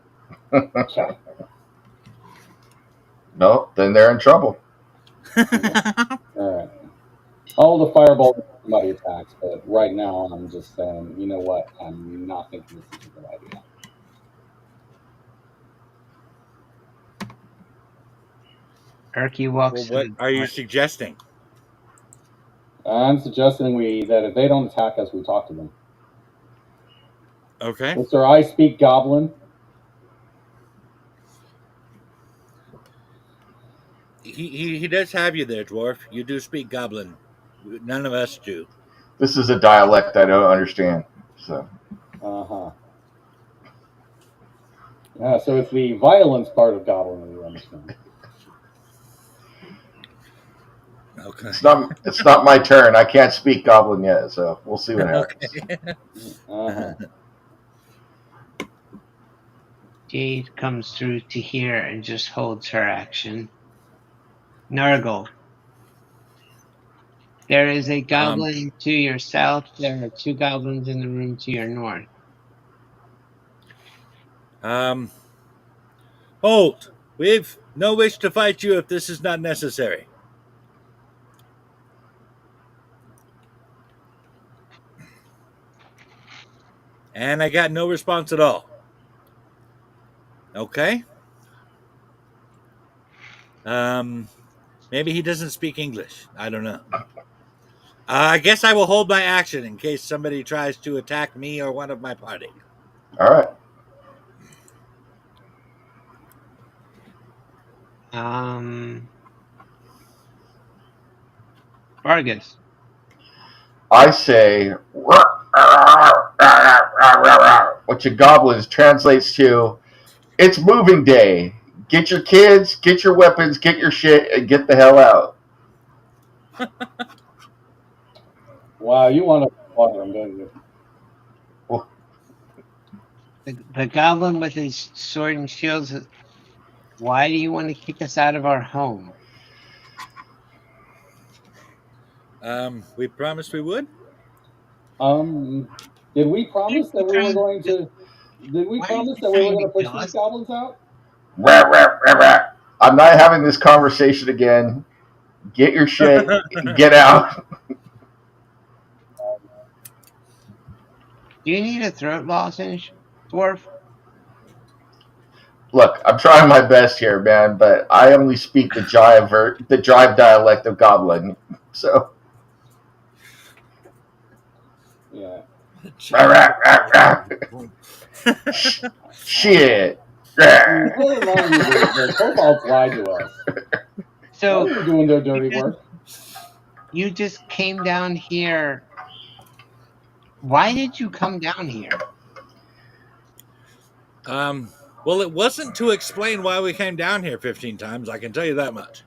Yeah. No, then they're in trouble. All right. All the fireball somebody attacks, but right now I'm just saying, you know what? I'm not thinking this is a good idea. Erky walks Well, to what the are you door. suggesting? I'm suggesting that if they don't attack us, we talk to them. Okay. Mr. I speak goblin. He does have you there, dwarf. You do speak goblin. None of us do. This is a dialect I don't understand. So, Uh-huh. Yeah, so it's the violence part of goblin that you understand. Okay. it's not my turn. I can't speak goblin yet, so we'll see what happens. Okay. Uh-huh. Jade comes through to here and just holds her action. Nurgle, there is a Um. goblin to your south. There are two goblins in the room to your north. Um. Hold. We've no wish to fight you if this is not necessary. And I got no response at all. Okay. Um. Maybe he doesn't speak English. I don't know. I guess I will hold my action in case somebody tries to attack me or one of my party. All right. Um, Vargas. I say, which in goblins translates to, it's moving day. Get your kids, get your weapons, get your shit, and get the hell out. Wow, you want to water them, don't you? Well, The goblin with his sword and shield says, why do you want to kick us out of our home? We promised we would. Did we Why are promise that you we were trying going to, to? Did we why are promise you that we were trying going to to push kill these us? goblins out? I'm not having this conversation again. Get your shit, get out. Do you need a throat lozenge, dwarf? Look, I'm trying my best here, man, but I only speak the jive dialect of Goblin. So, Yeah. shit. I'll remind you, the kobolds lied to us. While So we were doing their dirty work. you just came down here. Why did you come down here? Well, it wasn't to explain why we came down here 15 times. I can tell you that much.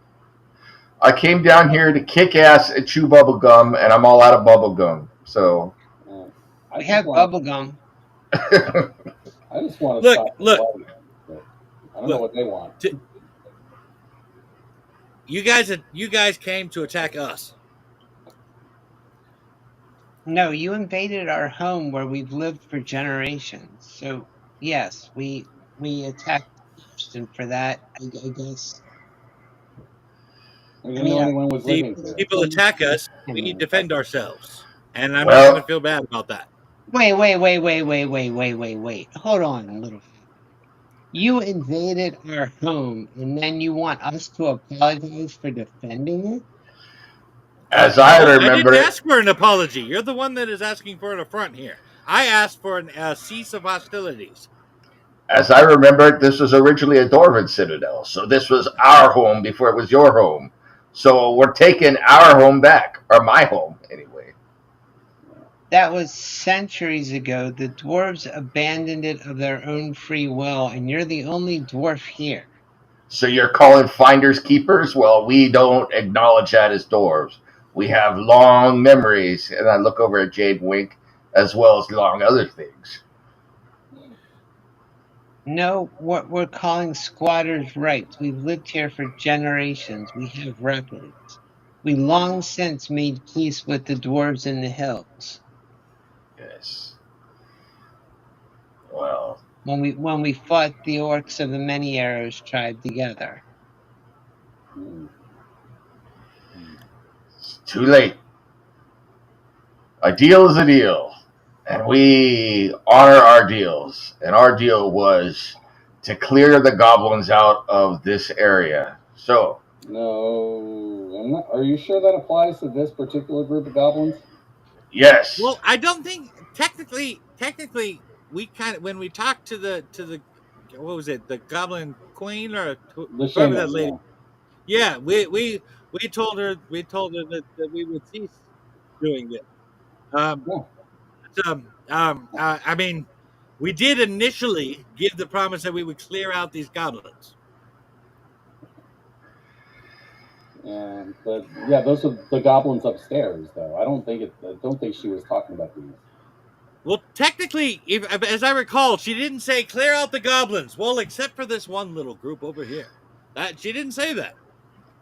I came down here to kick ass and chew bubble gum, and I'm all out of bubble gum. So, Uh, I We just have want to. bubblegum. I just want to Look, stop the look, blood. But I don't know look. what they want. You guys came to attack us. No, you invaded our home where we've lived for generations. So yes, we attacked option for that, I guess. I didn't know anyone was See, living there. people attack us, we defend ourselves, and I'm not going to Well, feel bad about that. Wait. Hold on a little. You invaded our home, and then you want us to apologize for defending it? as I No, I remember didn't it, ask for an apology. You're the one that is asking for an affront here. I asked for a cease of hostilities. this was originally a Dwarven citadel, so this was our home before it was your home. So we're taking our home back, or my home, anyway. That was centuries ago. The dwarves abandoned it of their own free will, and you're the only dwarf here. So you're calling finders keepers? Well, we don't acknowledge that as dwarves. We have long memories, and I look over at Jade Wink, as well as long other things. No, what we're calling squatters' rights. We've lived here for generations. We have records. We long since made peace with the dwarves in the hills. Yes. Well, When we fought the orcs of the Many Arrows tribe together. Hmm. it's too late. A deal is a deal, and we honor our deals. And our deal was to clear the goblins out of this area. So, No, I'm not. Are you sure that applies to this particular group of goblins? yes, Well, I don't think technically we kind of when we talked to the what was it, the Goblin Queen or The whoever that shaman, lady. yeah. Yeah, we told her that we would cease doing this. Um, Yeah. I mean, we did initially give the promise that we would clear out these goblins. And but yeah, those are the goblins upstairs, though. I don't think she was talking about these. Well, technically, as I recall, she didn't say clear out the goblins. Well, except for this one little group over here. That she didn't say that.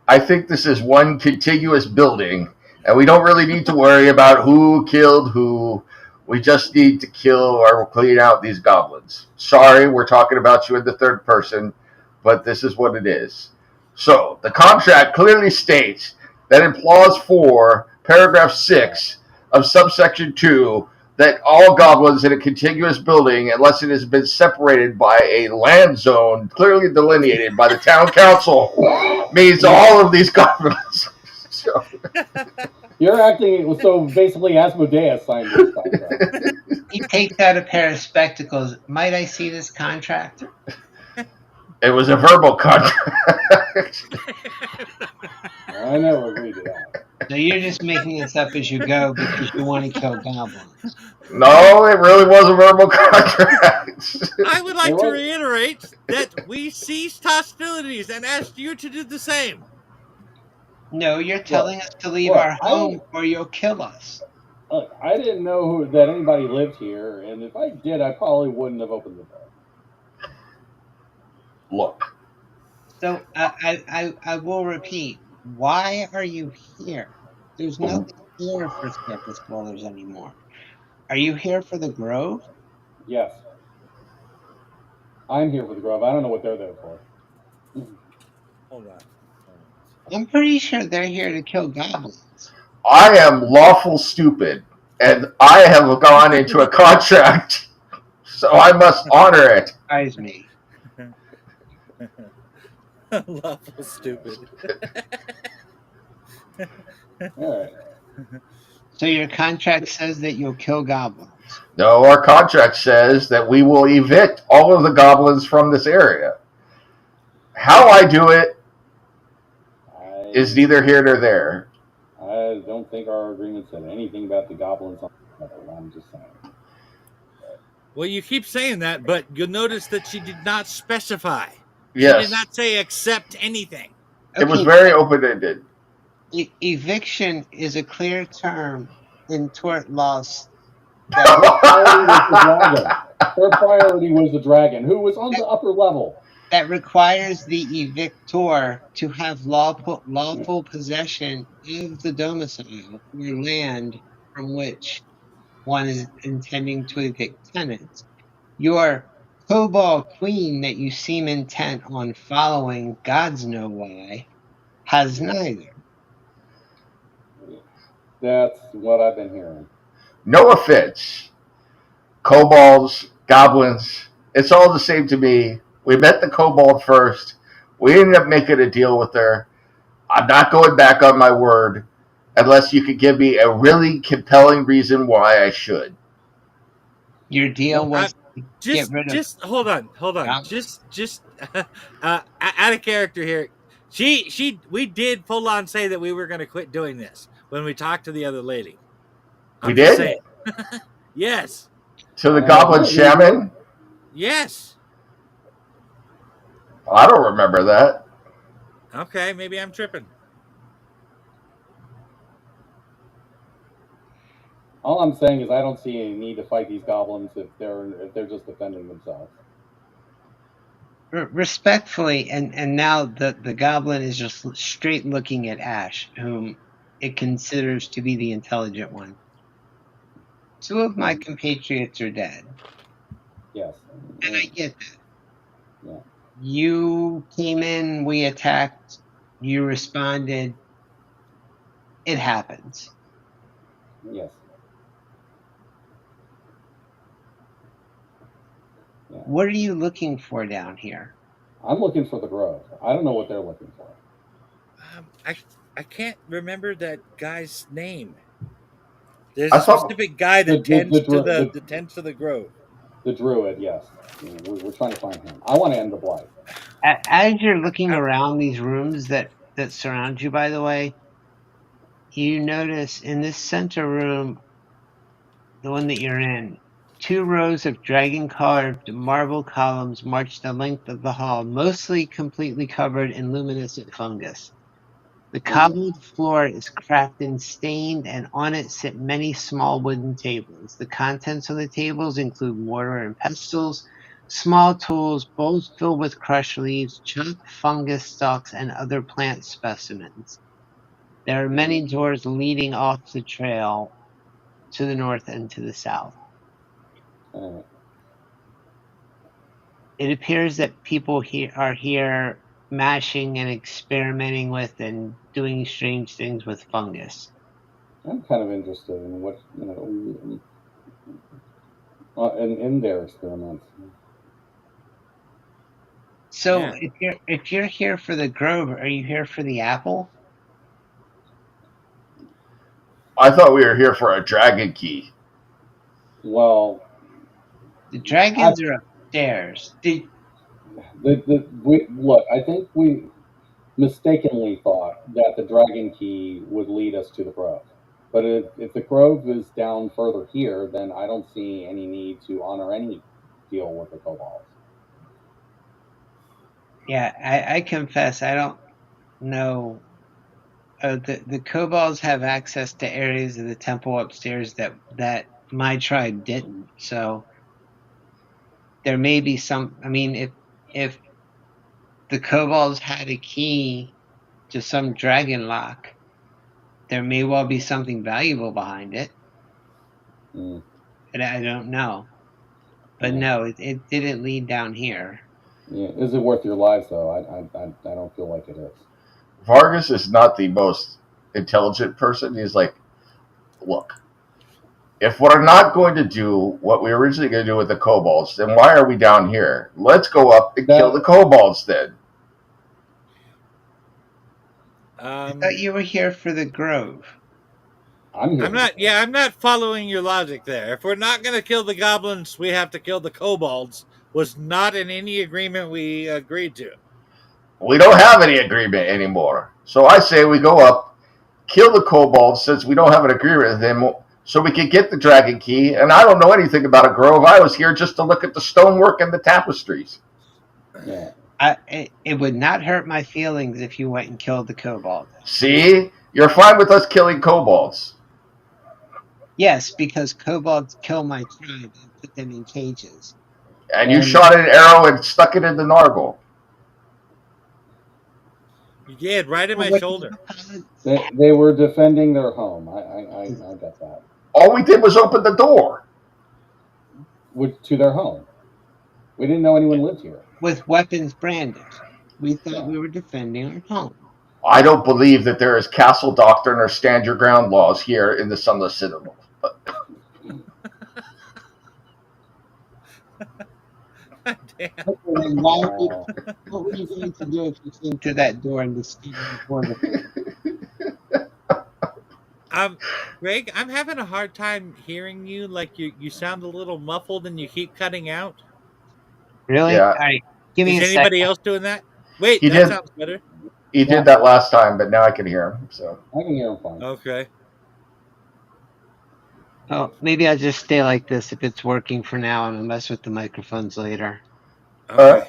I think this is one contiguous building, and we don't really need to worry about who killed who. We just need to kill or clean out these goblins. Sorry, we're talking about you in the third person, but this is what it is. So, the contract clearly states that in clause 4, paragraph 6 of subsection 2, that all goblins in a contiguous building, unless it has been separated by a land zone clearly delineated by the town council, means all of these goblins. So, You're acting so basically Asmodeus signed this contract. He takes out a pair of spectacles. Might I see this contract? it was a verbal contract. I never agreed to that. So you're just making this up as you go because you want to kill goblins. No, it really was a verbal contract. I would It like to was reiterate that we ceased hostilities and asked you to do the same. No, you're look, telling us to leave look. our home or you'll kill us. I didn't know that anybody lived here, and if I did, I probably wouldn't have opened the door. Look, So I will repeat. Why are you here? There's nothing here for surface dwellers anymore. Are you here for the grove? Yes, I'm here for the grove. I don't know what they're there for. Hold on. I'm pretty sure they're here to kill goblins. I am lawful stupid, and I have gone into a contract, so I must honor it. Surprise me. Lawful stupid. All right. So your contract says that you'll kill goblins. No, our contract says that we will evict all of the goblins from this area. How I do it is neither here nor there. I don't think our agreement said anything about the goblins on the level. I'm just saying. Well, you keep saying that, but you'll notice that she did not specify. She Yes, did not say accept anything. it was Okay, very open ended. eviction is a clear term in tort laws Her priority was the dragon, who was on the upper level. that requires the evictor to have lawful possession of the domicile or land from which one is intending to evict tenants. Your Kobold Queen that you seem intent on following, gods know why, has neither. That's what I've been hearing. No offense. Kobolds, goblins, it's all the same to me. We met the kobold first. We ended up making a deal with her. I'm not going back on my word unless you could give me a really compelling reason why I should. Your deal Well, was to get rid of Just hold on, goblins. just out of character here. We did full on say that we were going to quit doing this when we talked to the other lady. We I'm just did? saying. Yes, To the goblin we did. shaman? yes. I don't remember that. Okay, maybe I'm tripping. All I'm saying is I don't see any need to fight these goblins if they're just defending themselves. Respectfully, and now the goblin is just straight looking at Ash, whom it considers to be the intelligent one. Two of my compatriots are dead, Yes. and I get that. Yeah. You came in, we attacked, you responded. It happens. Yes. Yeah. What are you looking for down here? I'm looking for the grove. I don't know what they're looking for. I can't remember that guy's name. There's I a thought specific guy The that tends to the, the tends to the grove. the druid, yes. We're trying to find him. I want to end the blight. As you're looking I- around these rooms that surround you, by the way, you notice in this center room, the one that you're in, two rows of dragon-carved marble columns march the length of the hall, mostly completely covered in luminescent fungus. The cobbled floor is cracked and stained, and on it sit many small wooden tables. The contents of the tables include mortar and pestles, small tools, bowls filled with crushed leaves, chopped fungus stalks, and other plant specimens. There are many doors leading off the trail to the north and to the south. Uh, It appears that people here are here mashing and experimenting with and doing strange things with fungus. I'm kind of interested in what in their experiments. So yeah. if you're here for the grove, are you here for the apple? I thought we were here for a dragon key. Well, The I, dragons are upstairs. look. I think we mistakenly thought that the dragon key would lead us to the grove. But if the grove is down further here, then I don't see any need to honor any deal with the kobolds. Yeah, I confess I don't know. The kobolds have access to areas of the temple upstairs that my tribe didn't. So there may be some. I mean, if the kobolds had a key to some dragon lock, there may well be something valuable behind it. Mm, And I don't know. But yeah. no, it didn't lead down here. Yeah. Is it worth your lives, though? I don't feel like it is. Vargas is not the most intelligent person. He's like, look, if we're not going to do what we were originally going to do with the kobolds, then why are we down here? Let's go up and kill the kobolds then. I thought you were here for the grove. I'm here. I'm not. Yeah, I'm not following your logic there. If we're not going to kill the goblins, we have to kill the kobolds. Was not in any agreement we agreed to. We don't have any agreement anymore. So I say we go up, kill the kobolds since we don't have an agreement with them, so we can get the dragon key. And I don't know anything about a grove. I was here just to look at the stonework and the tapestries. Yeah. It would not hurt my feelings if you went and killed the kobold. See? You're fine with us killing kobolds. Yes, because kobolds kill my tribe and put them in cages. And you shot an arrow and stuck it in the nargle. You did right in my shoulder. They were defending their home. I get that. All we did was open the door. To their home. We didn't know anyone lived here. with weapons brandished. We thought Yeah. we were defending our home. I don't believe that there is castle doctrine or stand your ground laws here in the Sunless Citadel. But Damn. Okay, then Wow. what were you going to do if you came through that door and discovered border? Um, Greg, I'm having a hard time hearing you. Like you sound a little muffled and you keep cutting out. Really? yeah, All right, give me Is a second. anybody else doing that? Wait, he that did. sounds better. He Yeah, did that last time, but now I can hear him. So I can hear him fine. Okay. Oh, maybe I'll just stay like this if it's working for now, and I'll mess with the microphones later. all Okay. right.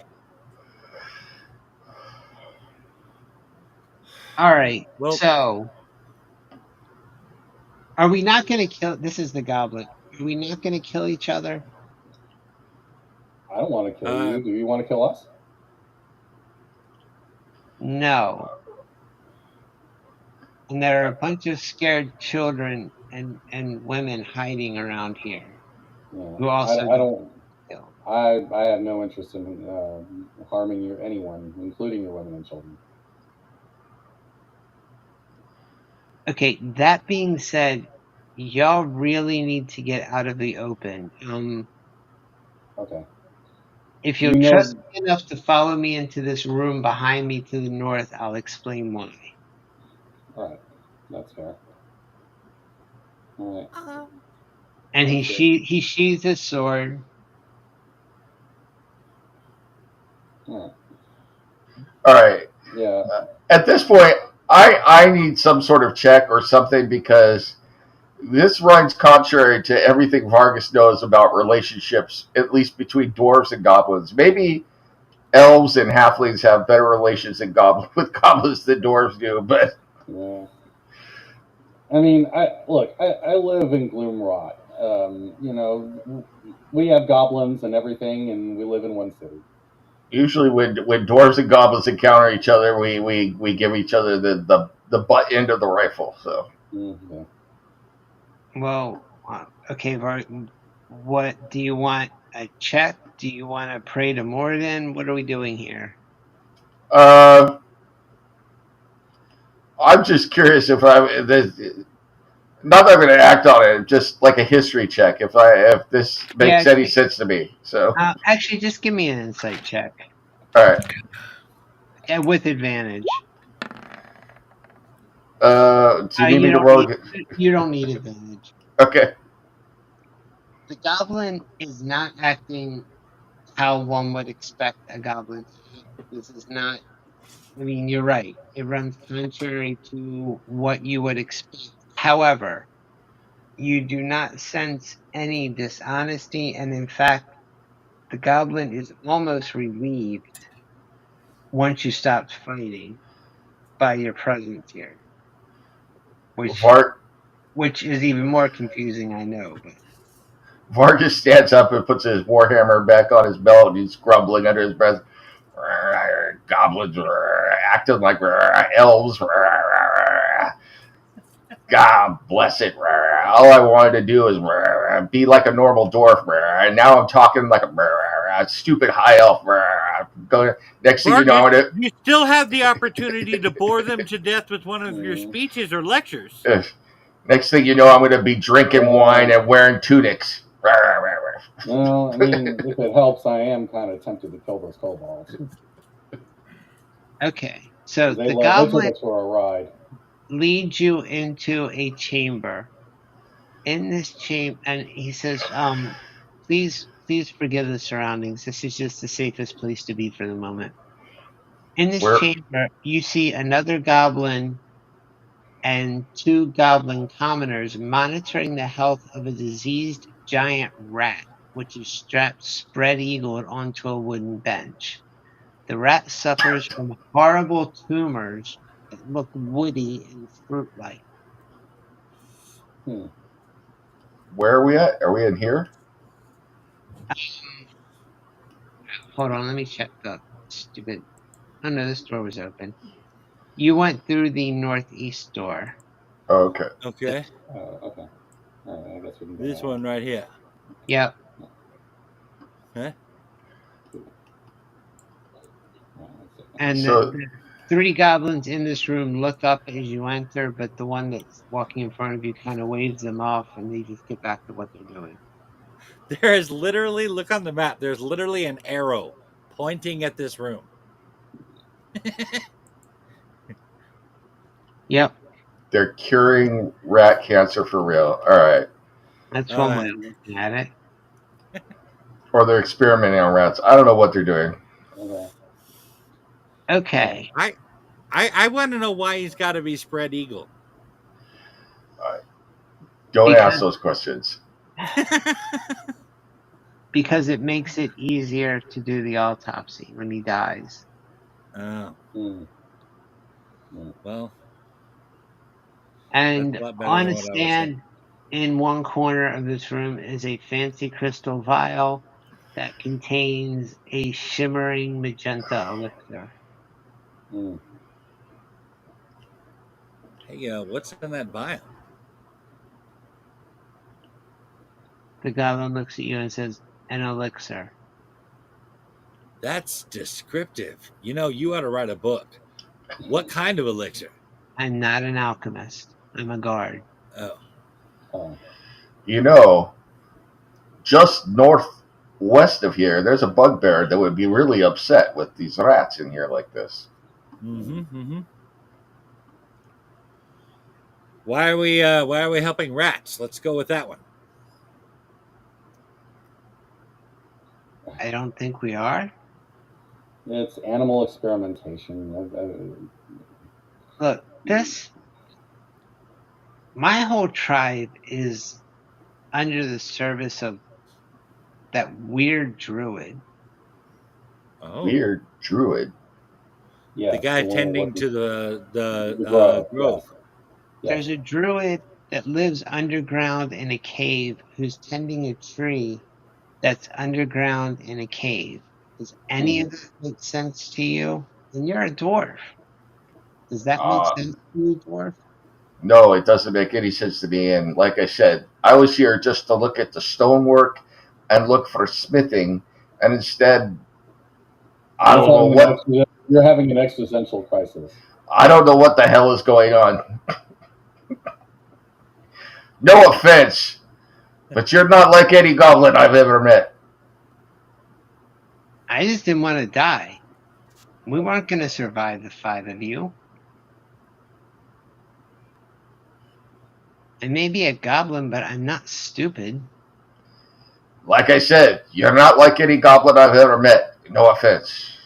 All right, Well, so are we not going to kill? This is the goblin. Are we not going to kill each other? I don't want to kill uh, you. Do you want to kill us? No. And there are a bunch of scared children and women hiding around here Yeah. who also I don't don't. kill. I have no interest in harming anyone, including your women and children. Okay, that being said, y'all really need to get out of the open. Okay. If Do you'll you trust know? me enough to follow me into this room behind me to the north, I'll explain why. All right, that's fair. All right, um, And that's good. he sheathes his sword. All right. All right. Yeah. At this point, I need some sort of check or something because this runs contrary to everything Vargas knows about relationships, at least between dwarves and goblins. Maybe elves and halflings have better relations with goblins than dwarves do, but Yeah. I mean, I live in Gloomrot. We have goblins and everything, and we live in one city. usually when dwarves and goblins encounter each other, we give each other the butt end of the rifle. So Mm-hmm. Well, okay, what do you want? A check? Do you want to pray to Morden? What are we doing here? uh, I'm just curious if not that I'm going to act on it, just like a history check if this Yeah, makes any sense to me. So actually, just give me an insight check. all right. Yeah, with advantage. Do you need me to roll? You don't need advantage. Okay. The goblin is not acting how one would expect a goblin to act. This is not. I mean, you're right. It runs contrary to what you would expect. However, you do not sense any dishonesty, and in fact, the goblin is almost relieved once you stop fighting by your presence here, which Var- which is even more confusing, I know, but Vargas stands up and puts his warhammer back on his belt, and he's grumbling under his breath. Goblins acting like elves. God bless it. All I wanted to do is be like a normal dwarf, and now I'm talking like a stupid high elf. Next thing you know, Vargas, I'm gonna. you still have the opportunity to bore them to death with one of your Mm. speeches or lectures. Next thing you know, I'm going to be drinking wine and wearing tunics. Well, I mean, if it helps, I am kind of tempted to kill those kobolds okay. So because the they took goblin us for a ride. leads you into a chamber. In this chamber, and he says, please forgive the surroundings. This is just the safest place to be for the moment. In this Where chamber, you see another goblin and two goblin commoners monitoring the health of a diseased giant rat, which is strapped spread eagled onto a wooden bench. The rat suffers from horrible tumors that look woody and fruit like. Hmm. where are we at? Are we in here? Hold on, let me check the stupid. Oh no, this door was open. You went through the northeast door. Oh, okay. Okay. Okay. All right. I guess we can go This that way. one right here. Yep. Huh? And So the three goblins in this room look up as you enter, but the one that's walking in front of you kind of waves them off, and they just get back to what they're doing. There is literally, look on the map, there's literally an arrow pointing at this room. Yep, they're curing rat cancer for real. All right. that's one way Uh, of looking at it. Or they're experimenting on rats. I don't know what they're doing. Okay. Okay, I want to know why he's got to be spread eagle. Don't ask because those questions. because it makes it easier to do the autopsy when he dies. Oh, Mm. well, that's And a lot better on than a what I was saying. stand in one corner of this room is a fancy crystal vial that contains a shimmering magenta elixir. Mm. Hey, what's in that vial? The goblin looks at you and says, "An elixir." That's descriptive. You ought to write a book. What kind of elixir? I'm not an alchemist. I'm a guard. Oh, Oh. You know, just northwest of here, there's a bugbear that would be really upset with these rats in here like this. Why are we helping rats? Let's go with that one. I don't think we are. It's animal experimentation. Look, my whole tribe is under the service of that weird druid. Oh, Weird druid. Yes, the guy one that tending wasn't- to the the grove, growth. yes. There's a druid that lives underground in a cave who's tending a tree that's underground in a cave. Does any of that make sense to you? And you're a dwarf. Does that make Uh, sense to you, dwarf? no, it doesn't make any sense to me. And like I said, I was here just to look at the stonework and look for smithing. And instead, I don't know what You're having an existential crisis. I don't know what the hell is going on. No offense, but you're not like any goblin I've ever met. I just didn't want to die. We weren't going to survive the five of you. I may be a goblin, but I'm not stupid. Like I said, you're not like any goblin I've ever met. No offense.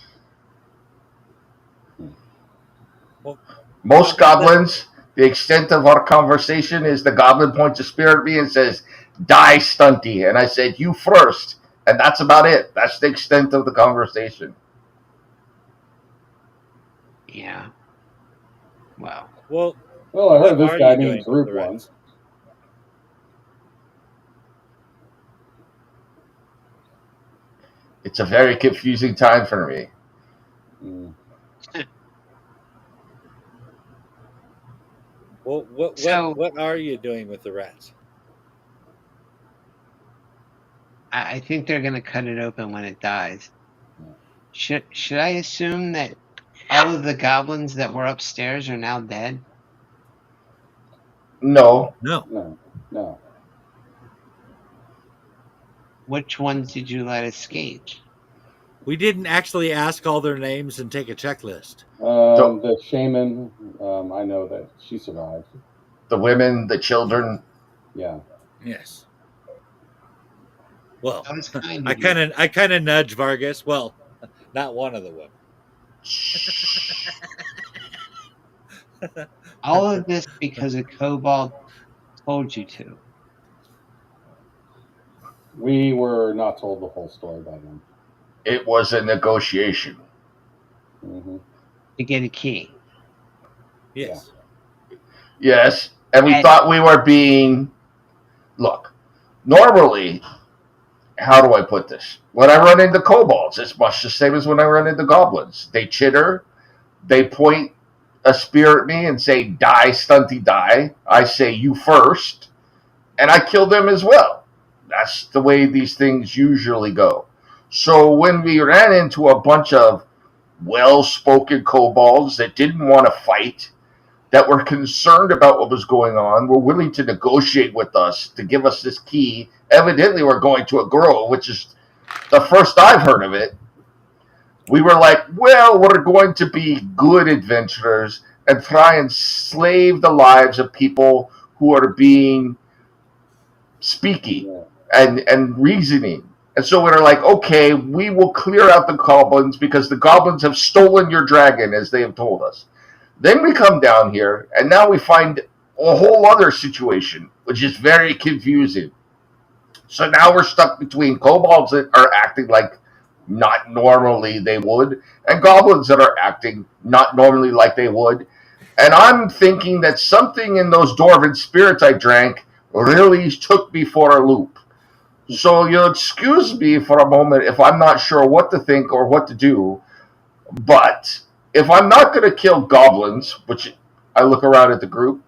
Well, Most goblins, the extent of our conversation is the goblin points a spear at me and says, "Die, stunty." And I said, "You first." And that's about it. That's the extent of the conversation. Yeah. Well, Well, Well, I heard what this are guy you doing named with Droop the rats? once. It's a very confusing time for me. Mm. Well, So- what are you doing with the rats? I think they're going to cut it open when it dies. Should I assume that all of the goblins that were upstairs are now dead? No, No, No. Which ones did you let escape? we didn't actually ask all their names and take a checklist. The shaman, I know that she survived. the women, the children. Yeah. Yes. Well, That was kind I of you. kind of nudge Vargas. Well, not one of the women. All of this because a kobold told you to. We were not told the whole story by them. It was a negotiation. Hmm. To get a key. Yes. Yes, and we And- thought we were being. Look, normally, how do I put this? When I run into kobolds, it's much the same as when I run into goblins. They chitter, they point a spear at me and say, "Die, stunty, die." I say, "You first," and I kill them as well. That's the way these things usually go. So when we ran into a bunch of well-spoken kobolds that didn't want to fight, that were concerned about what was going on, were willing to negotiate with us to give us this key. Evidently, we're going to a grove, which is the first I've heard of it. We were like, well, we're going to be good adventurers and try and slave the lives of people who are being speaky and reasoning. And so we're like, okay, we will clear out the goblins because the goblins have stolen your dragon, as they have told us. Then we come down here, and now we find a whole other situation, which is very confusing. So now we're stuck between kobolds that are acting like not normally they would, and goblins that are acting not normally like they would. And I'm thinking that something in those dwarven spirits I drank really took me for a loop. So you'll excuse me for a moment if I'm not sure what to think or what to do. But if I'm not going to kill goblins, which I look around at the group,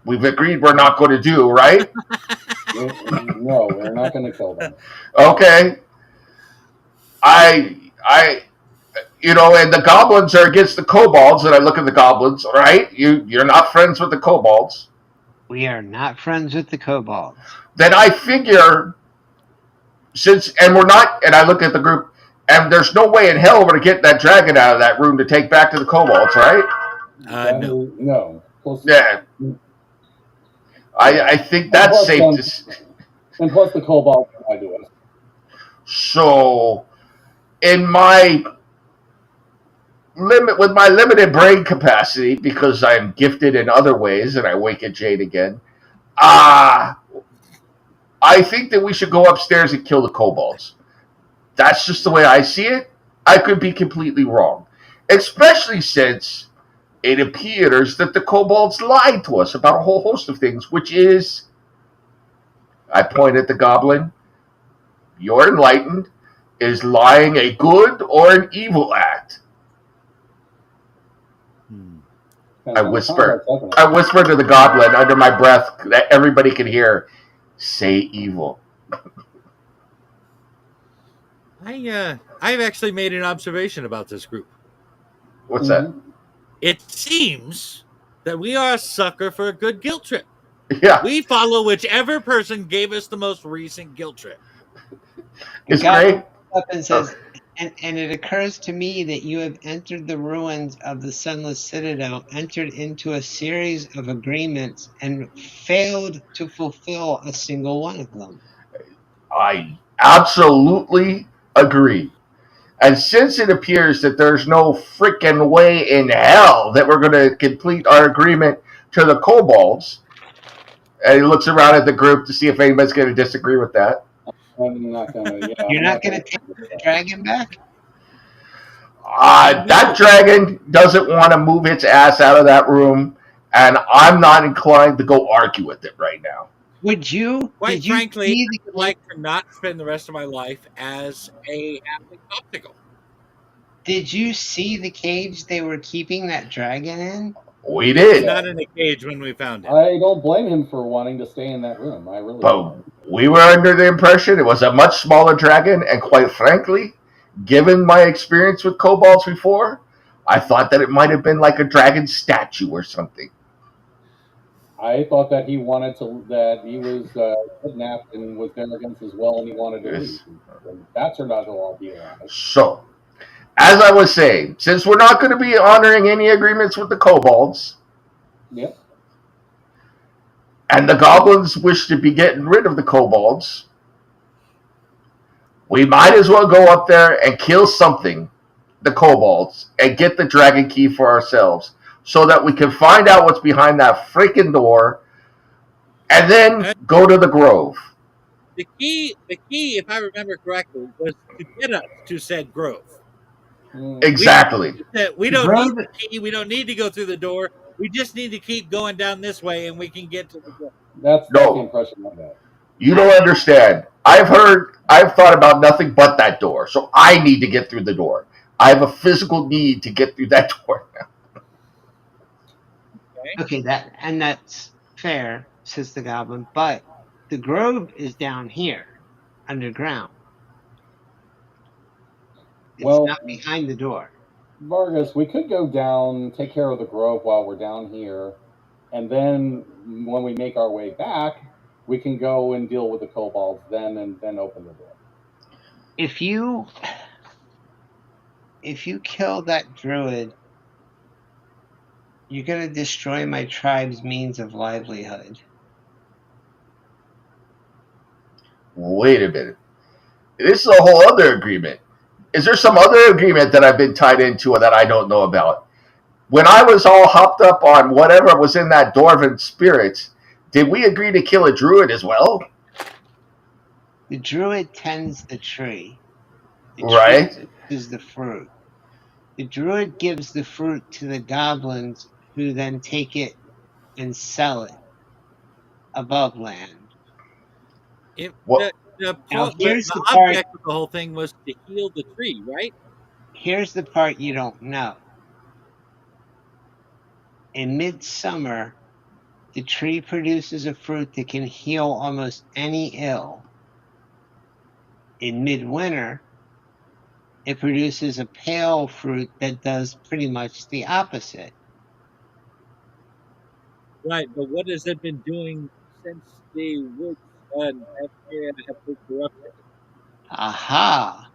we've agreed we're not going to do, right? No, we're not going to kill them. Okay. And the goblins are against the kobolds, and I look at the goblins, right? You're not friends with the kobolds. We are not friends with the kobolds. Then I figure, we're not, and I look at the group, and there's no way in hell we're going to get that dragon out of that room to take back to the kobolds, right? No. No. Yeah. I think that's safe to say. And plus the kobolds lie to us. So, with my limited brain capacity, because I'm gifted in other ways, and I wake at Jade again, I think that we should go upstairs and kill the kobolds. That's just the way I see it. I could be completely wrong, especially since it appears that the kobolds lied to us about a whole host of things, which is, I point at the goblin, you're enlightened. Is lying a good or an evil act? I whisper to the goblin under my breath that everybody can hear, say evil. I've actually made an observation about this group. What's that? It seems that we are a sucker for a good guilt trip. Yeah. We follow whichever person gave us the most recent guilt trip. It's great. Up and says, and it occurs to me that you have entered the ruins of the Sunless Citadel, entered into a series of agreements, and failed to fulfill a single one of them. I absolutely agree. And since it appears that there's no freaking way in hell that we're going to complete our agreement to the kobolds, and he looks around at the group to see if anybody's going to disagree with that. I'm not gonna. Yeah, You're not going to take the dragon back? That dragon doesn't want to move its ass out of that room, and I'm not inclined to go argue with it right now. Would you? Quite frankly, I would like to not spend the rest of my life as a halfling popsicle. Did you see the cage they were keeping that dragon in? We did. Not in a cage when we found it. I don't blame him for wanting to stay in that room. I really don't. We were under the impression it was a much smaller dragon, and quite frankly, given my experience with kobolds before, I thought that it might have been like a dragon statue or something. I thought that he was kidnapped and was there against his will, and he wanted to leave. That turned out to all be a lie. So, as I was saying, since we're not going to be honoring any agreements with the kobolds, yep, and the goblins wish to be getting rid of the kobolds, we might as well go up there and kill something, the kobolds, and get the dragon key for ourselves, so that we can find out what's behind that freaking door, and then go to the grove. The key, if I remember correctly, was to get us to said grove. Exactly. We don't need the key. We don't need to go through the door. We just need to keep going down this way, and we can get to the grove. That's the impression I got. You don't understand. I've thought about nothing but that door, so I need to get through the door. I have a physical need to get through that door now. Okay, that's fair, says the goblin, but the grove is down here, underground. It's not behind the door. Vargas, we could go down, take care of the grove while we're down here, and then when we make our way back, we can go and deal with the kobolds then, and then open the door. If you kill that druid, you're going to destroy my tribe's means of livelihood. Wait a minute. This is a whole other agreement. Is there some other agreement that I've been tied into that I don't know about? When I was all hopped up on whatever was in that dwarven spirits, did we agree to kill a druid as well? The druid tends the tree. The tree Right? is the fruit. The druid gives the fruit to the goblins, who then take it and sell it above land. If What? Now, the here's the part. object of the whole thing was to heal the tree, right? Here's the part you don't know. In midsummer, the tree produces a fruit that can heal almost any ill. In midwinter, it produces a pale fruit that does pretty much the opposite. Right, but what has it been doing since the woods have been corrupted? Aha!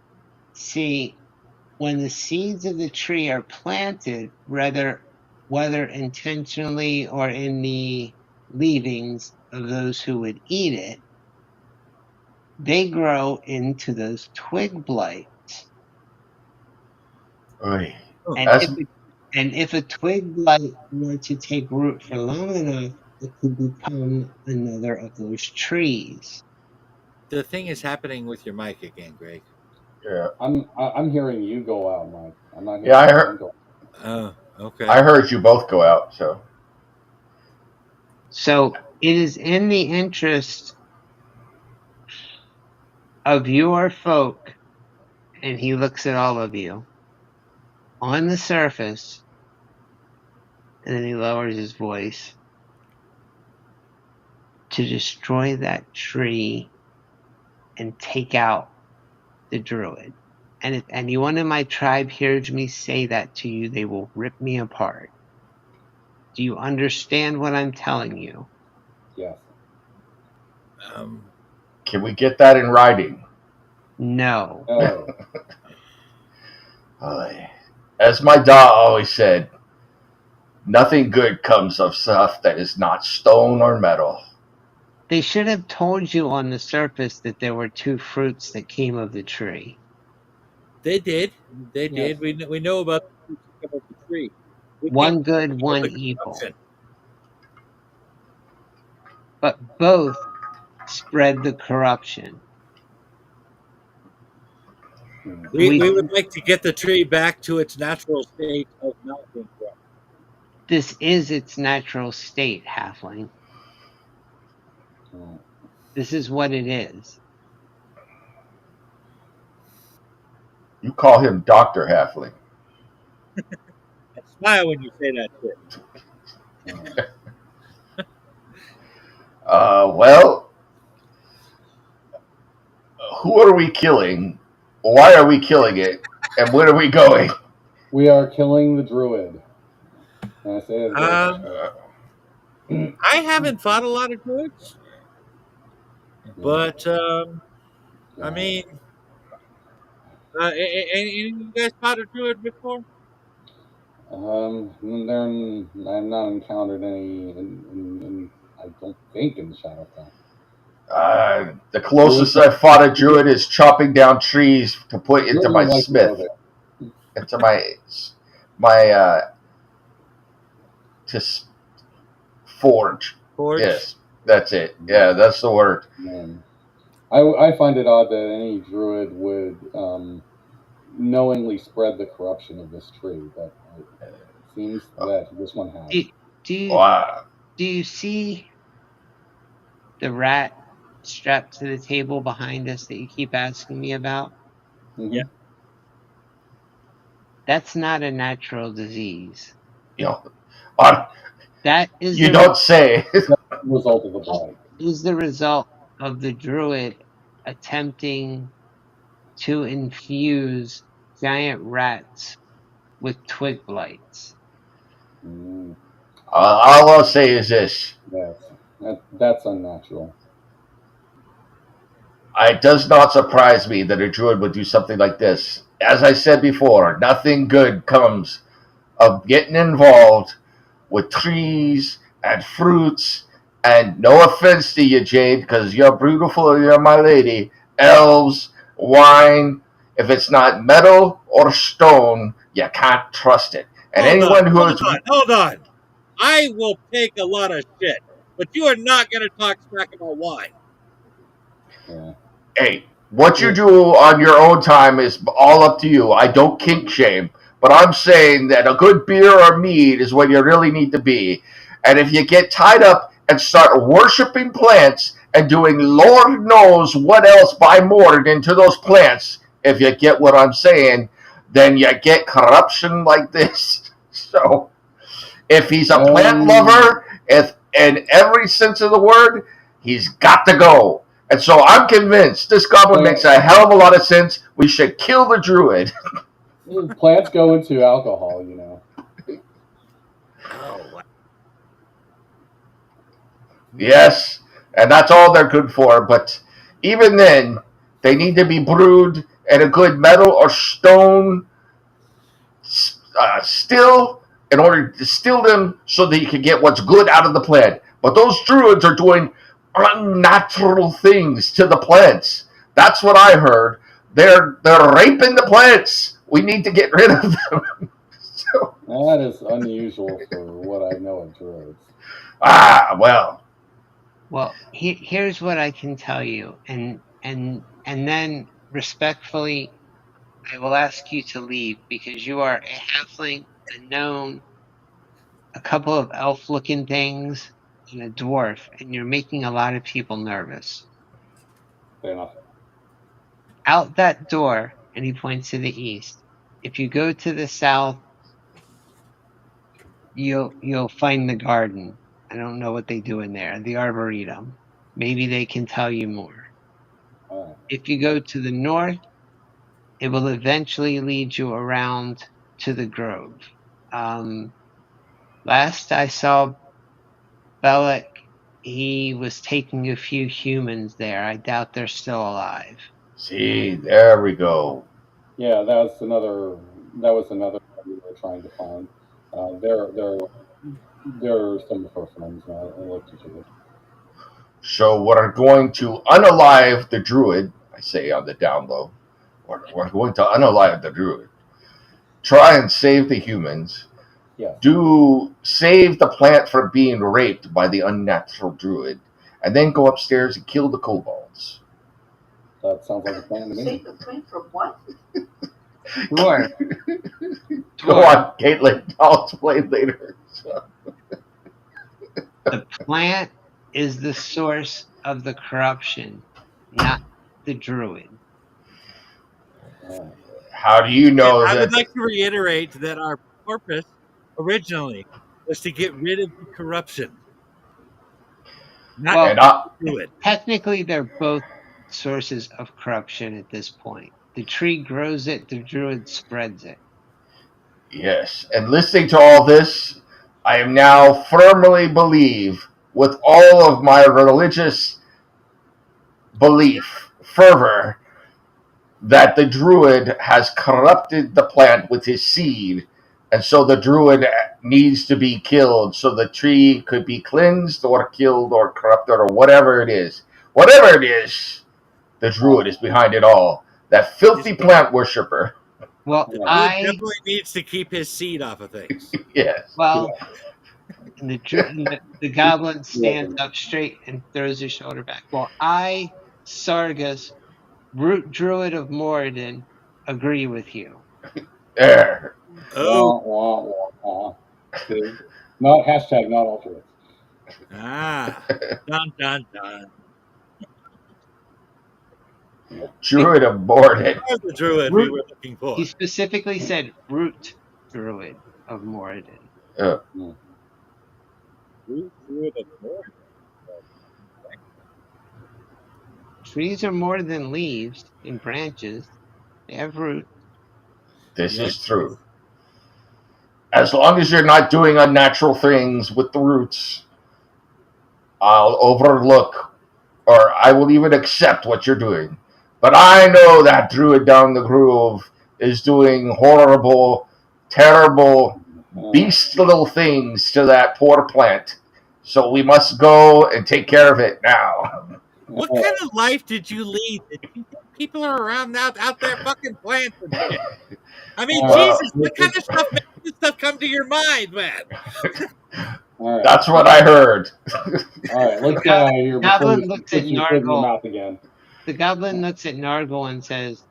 See, when the seeds of the tree are planted, whether intentionally or in the leavings of those who would eat it, they grow into those twig blights. Oy. And if a twig blight were to take root for long enough, it could become another of those trees. The thing is happening with your mic again, Greg. Yeah. I'm hearing you go out, Mike. I'm not hearing Yeah, I him heard. go out. Oh, okay. I heard you both go out. So it is in the interest of your folk, and he looks at all of you, on the surface, and then he lowers his voice, to destroy that tree and take out the druid. And if anyone in my tribe hears me say that to you, they will rip me apart. Do you understand what I'm telling you? Yes. Can we get that in writing? No. Oh, Oy. As my da always said, nothing good comes of stuff that is not stone or metal. They should have told you on the surface that there were two fruits that came of the tree. They did. They yes. did. We know about the fruits that come of the tree. We can't One good, think of one the evil. corruption. But both spread the corruption. We would like to get the tree back to its natural state of not being corrupt. This is its natural state, halfling. Oh. This is what it is. You call him Dr. Halfling. And smile when you say that shit. Well, who are we killing? Why are we killing it? And where are we going? We are killing the druid. And I say it very I haven't fought a lot of druids, but I mean, any you guys fought a druid before? I've not encountered any, I don't think, in the Shadowfell. The closest I fought a druid is chopping down trees to put into my smith, into my to forge. Forge? Yes, that's it. Yeah, that's the word. I find it odd that any druid would knowingly spread the corruption of this tree, but it seems that this one has. Do you see the rat strapped to the table behind us that you keep asking me about? Mm-hmm. Yeah. That's not a natural disease. That is you don't say. The result of the blight. Is the result of the druid attempting to infuse giant rats with twig blights. Mm, All I'll say is this: that's unnatural. it does not surprise me that a druid would do something like this. As I said before, nothing good comes of getting involved with trees and fruits. And no offense to you, Jade, because you're beautiful, you're my lady. Elves, wine. If it's not metal or stone, you can't trust it. And Hold on, anyone who hold is on, hold on. I will take a lot of shit, but you are not going to talk smack about wine. Yeah. hey, what you Yeah. do on your own time is all up to you. I don't kink shame, but I'm saying that a good beer or mead is where you really need to be. And if you get tied up and start worshiping plants and doing Lord knows what else by more into those plants, if you get what I'm saying, then you get corruption like this. So if he's a plant Um. lover, if in every sense of the word, he's got to go. And so I'm convinced this goblin makes Plant, a hell of a lot of sense. We should kill the druid. plants go into alcohol. Oh, wow. Yes, and that's all they're good for. But even then, they need to be brewed in a good metal or stone still in order to distill them so that you can get what's good out of the plant. But those druids are doing unnatural things to the plants. That's what I heard. They're raping the plants. We need to get rid of them. So, that is unusual for what I know of druids. well, Well, here's what I can tell you, and then respectfully, I will ask you to leave because you are a halfling, a gnome, a couple of elf-looking things, and a dwarf, and you're making a lot of people nervous. Fair enough. Out that door, and he points to the east. If you go to the south, you'll find the garden. I don't know what they do in there, the arboretum. Maybe they can tell you more. All right. If you go to the north, it will eventually lead you around to the grove. Um, Last I saw Bellic, he was taking a few humans there. I doubt they're still alive. see, there we go. Yeah, that was another one we were trying to find. They're some of our friends now. I like each other. So we're going to unalive the druid, I say on the down low. We're going to unalive the druid. Try and save the humans. Yes, Do save the plant from being raped by the unnatural druid, and then go upstairs and kill the kobolds. that sounds like a plan to me. Save the plant from what? Dwarf, Go dwarf. on, Caitlin. I'll explain later. So, The plant is the source of the corruption, not the druid. All right. how do you And know I would that? like to reiterate that our purpose originally was to get rid of the corruption, not Well, And I, do it. technically, they're both sources of corruption at this point. The tree grows it, the druid spreads it. yes, and listening to all this, I am now firmly believe with all of my religious belief, fervor, that the druid has corrupted the plant with his seed, and so the druid needs to be killed so the tree could be cleansed or killed or corrupted or whatever it is. Whatever it is, the druid is behind it all. That filthy plant worshiper. Well, Yeah. Druid definitely needs to keep his seed off of things. Yes. well, and the goblin stands Yeah. up straight and throws his shoulder back. Well, I, Sargus, root druid of Moradin, agree with you. There. Oh, Wah, wah, wah, wah. See? Not hashtag not alternate. ah, dun dun dun. Druid aborted. There's the druid we Root. were looking for. He specifically said root druid of Moradin. Uh, Mm. Druid of North. Trees are more than leaves and branches. They have roots. this Yes. is true. As long as you're not doing unnatural things with the roots, I'll overlook or I will even accept what you're doing. But I know that druid down the groove is doing horrible, terrible, bestial things to that poor plant. So we must go and take care of it now. What kind of life did you lead that you think people are around out there fucking plants and shit? I mean, Jesus, what kind of stuff makes this stuff come to your mind, man? All right. That's what I heard. All right, let's get out of here before Goblin you looks put at your foot in your Nargle. mouth again. The goblin looks at Nargle and says,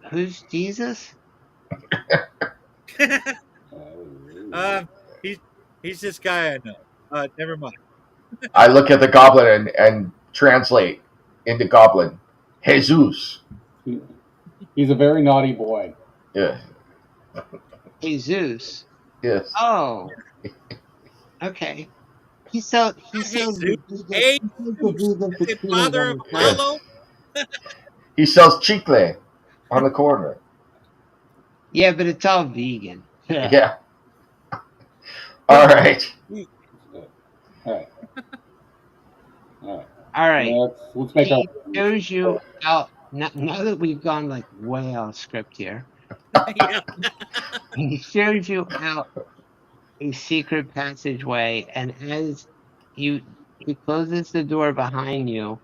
"Who's Jesus?" He's he's this guy I know. Never mind. I look at the goblin and translate into goblin. Jesus. He's a very naughty boy. Yeah. Jesus. Yes. Oh, okay. He sells Jesus, the vegan, hey, he sells the vegan is it father potatoes of on the side. Apollo? He sells chicle on the corner. Yeah, but it's all vegan. Yeah. All right. All right. All right. All right. Let's make our. He shows you out. Now that we've gone like way off script here, Yeah. he shows you out a secret passageway, and as you he closes the door behind you,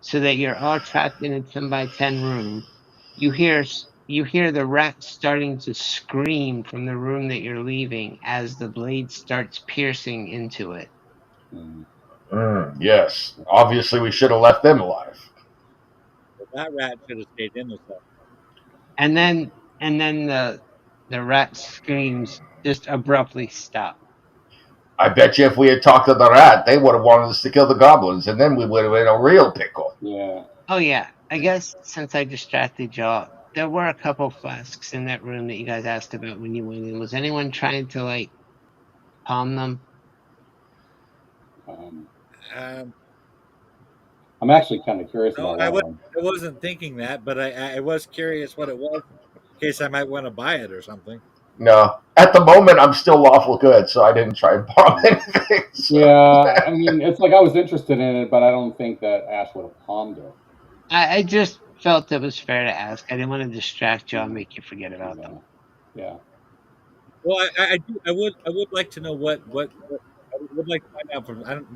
so that you're all trapped in a 10 by 10 room. You hear the rat starting to scream from the room that you're leaving as the blade starts piercing into it. Yes. Obviously, we should have left them alive. That rat should have stayed in the cell. And then the rat screams just abruptly stop. I bet you if we had talked to the rat, they would have wanted us to kill the goblins, and then we would have been in a real pickle. Yeah. Oh yeah, I guess since I distracted y'all, there were a couple flasks in that room that you guys asked about when you went in. Was anyone trying to like palm them? Um, Um, I'm actually kind of curious no, about one. I wasn't thinking that, but I was curious what it was in case I might want to buy it or something. No. At the moment, I'm still lawful good, so I didn't try and bomb anything. So. Yeah, I mean, it's like I was interested in it, but I don't think that Ash would have palmed it. I just felt it was fair to ask. I didn't want to distract y'all and make you forget about them. Yeah. Well, I would like to know what I would like to find out from. I don't.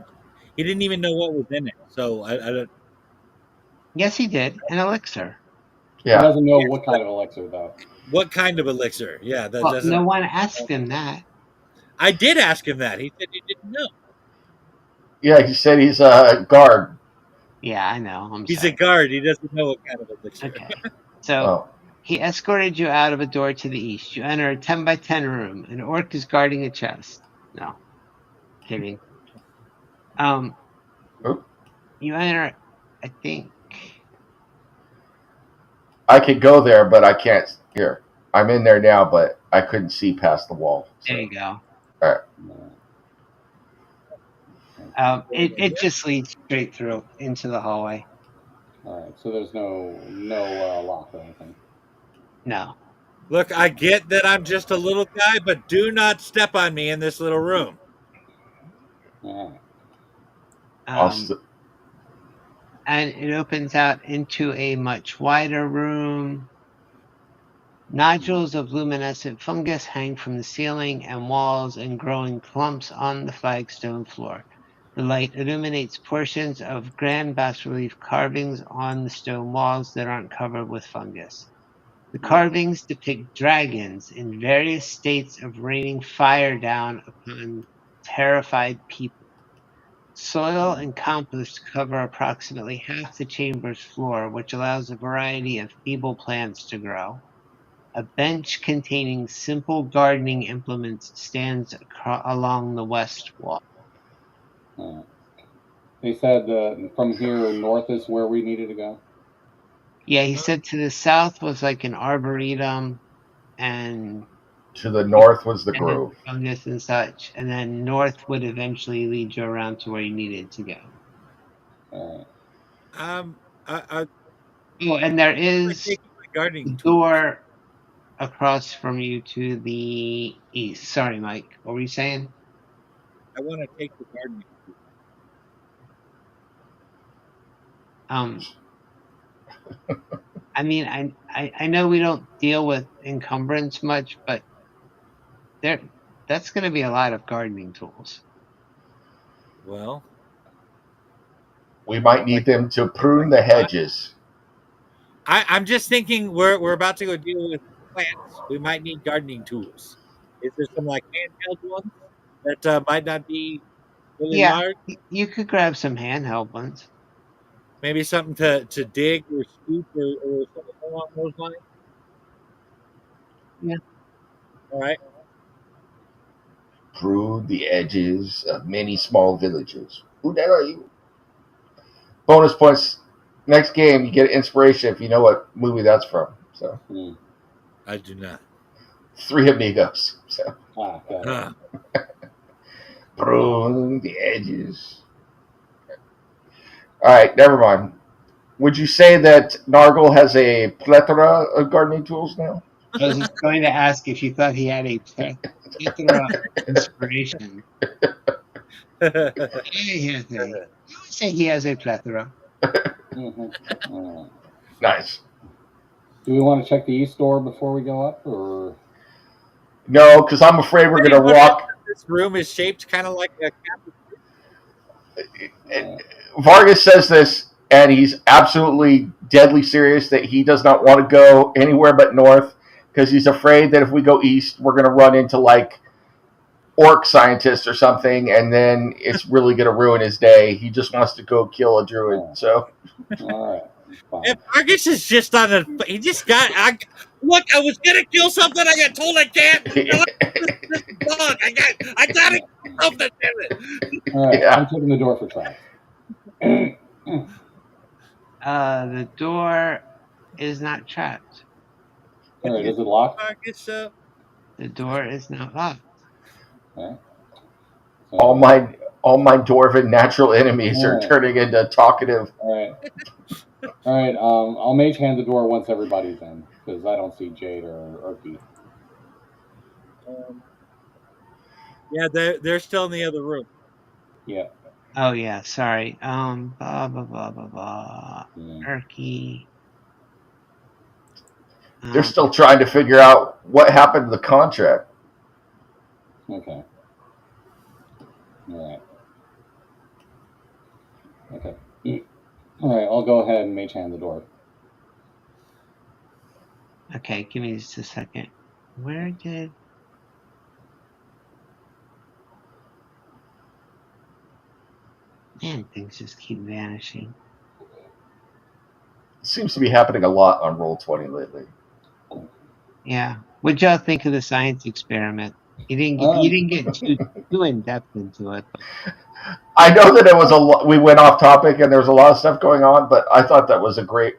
He didn't even know what was in it, so I don't. Yes, he did. An elixir. He Yeah. doesn't know what kind of elixir, though. What kind of elixir? Yeah, that Well, doesn't. no one asked him that. I did ask him that. He said he didn't know. Yeah, he said he's a guard. Yeah, I know. I'm He's sorry. a guard. He doesn't know what kind of elixir. Okay. So Oh. he escorted you out of a door to the east. You enter a 10 by 10 room. An orc is guarding a chest. No. Kidding. Oop. You enter, I think. I could go there, but I can't. Here. I'm in there now, but I couldn't see past the wall. So. There you go. All right. It just leads straight through into the hallway. All right, so there's no lock or anything. No. Look, I get that I'm just a little guy, but do not step on me in this little room. All right. And it opens out into a much wider room. Nodules of luminescent fungus hang from the ceiling and walls and growing clumps on the flagstone floor. The light illuminates portions of grand bas-relief carvings on the stone walls that aren't covered with fungus. The carvings depict dragons in various states of raining fire down upon terrified people. Soil and compost cover approximately half the chamber's floor, which allows a variety of feeble plants to grow. A bench containing simple gardening implements stands along the west wall. They said from here north is where we needed to go. Yeah, he said to the south was like an arboretum, and to the north was the grove. Fungus and such, and then north would eventually lead you around to where you needed to go. Oh, and there is gardening door across from you to the east. Sorry, Mike. What were you saying? I want to take the gardening. Um, I mean, I know we don't deal with encumbrance much, but there that's going to be a lot of gardening tools. Well, We might like need them to prune like the what? hedges. I'm just thinking we're about to go deal with plants. We might need gardening tools. Is there some like handheld ones that might not be really Yeah, large? you could grab some handheld ones. Maybe something to dig or scoop or something along those lines. Yeah. All right. Prune the edges of many small villages. Who the hell are you? Bonus points. Next game, you get inspiration if you know what movie that's from. So, Hmm. I do not. Three Amigos. So, Got it. Huh. prune the edges. All right, never mind. Would you say that Nargle has a plethora of gardening tools now? I was just going to ask if you thought he had a plethora of inspiration. He has a. I would say he has a plethora. Mhm. All right. Nice. Do we want to check the east door before we go up, or? No, because I'm afraid we're Pretty going to much walk. this room is shaped kind of like a Vargas says this, and he's absolutely deadly serious that he does not want to go anywhere but north because he's afraid that if we go east, we're going to run into like orc scientists or something, and then it's really going to ruin his day. He just wants to go kill a druid. Oh, So, all right. And Fine. Marcus is just on a. He just got. Look. I was gonna kill something. I got told I can't. This bug. I gotta kill something. Damn it. All right. I'm yeah. checking the door for traps. The door is not trapped. All Can right. you, Is it locked? Marcus? The door is not locked. All right. all So, my all my dwarven natural enemies are all right. turning into talkative. All right. All right. I'll mage hand the door once everybody's in because I don't see Jade or Urki. Yeah, they're still in the other room. Yeah. Oh yeah, sorry. Blah blah blah blah blah. Yeah. Erky. They're still trying to figure out what happened to the contract. Okay. All right. Okay. All right. I'll go ahead and mage hand the door. Okay, give me just a second. Where did? Man, things just keep vanishing. It seems to be happening a lot on Roll20 lately. Yeah. What'd y'all think of the science experiment? You didn't get too in depth into it, but I know that it was we went off topic and there was a lot of stuff going on, but I thought that was a great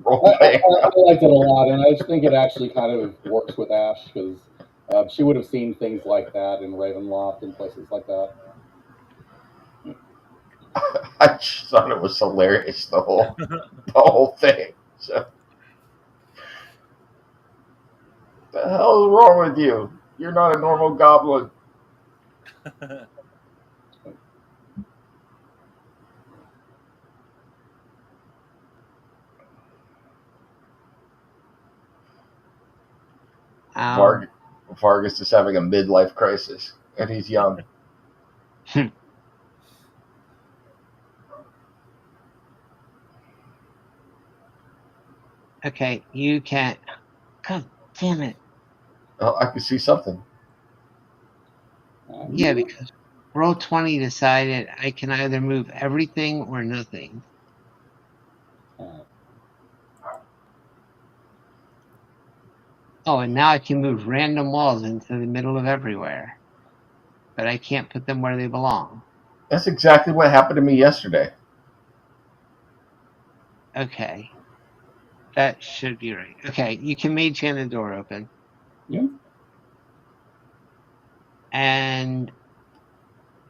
role play. I liked it a lot, and I just think it actually kind of works with Ash because she would have seen things like that in Ravenloft and places like that. I just thought it was hilarious the whole thing. So, the hell is wrong with you? You're not a normal goblin. um, Vargas is having a midlife crisis, and he's young. okay, you can't. God damn it! Oh, I can see something. Yeah, because Roll20 decided I can either move everything or nothing. Oh, and now I can move random walls into the middle of everywhere, but I can't put them where they belong. That's exactly what happened to me yesterday. Okay. That should be right. Okay, you can mage hand the door open. Yeah. And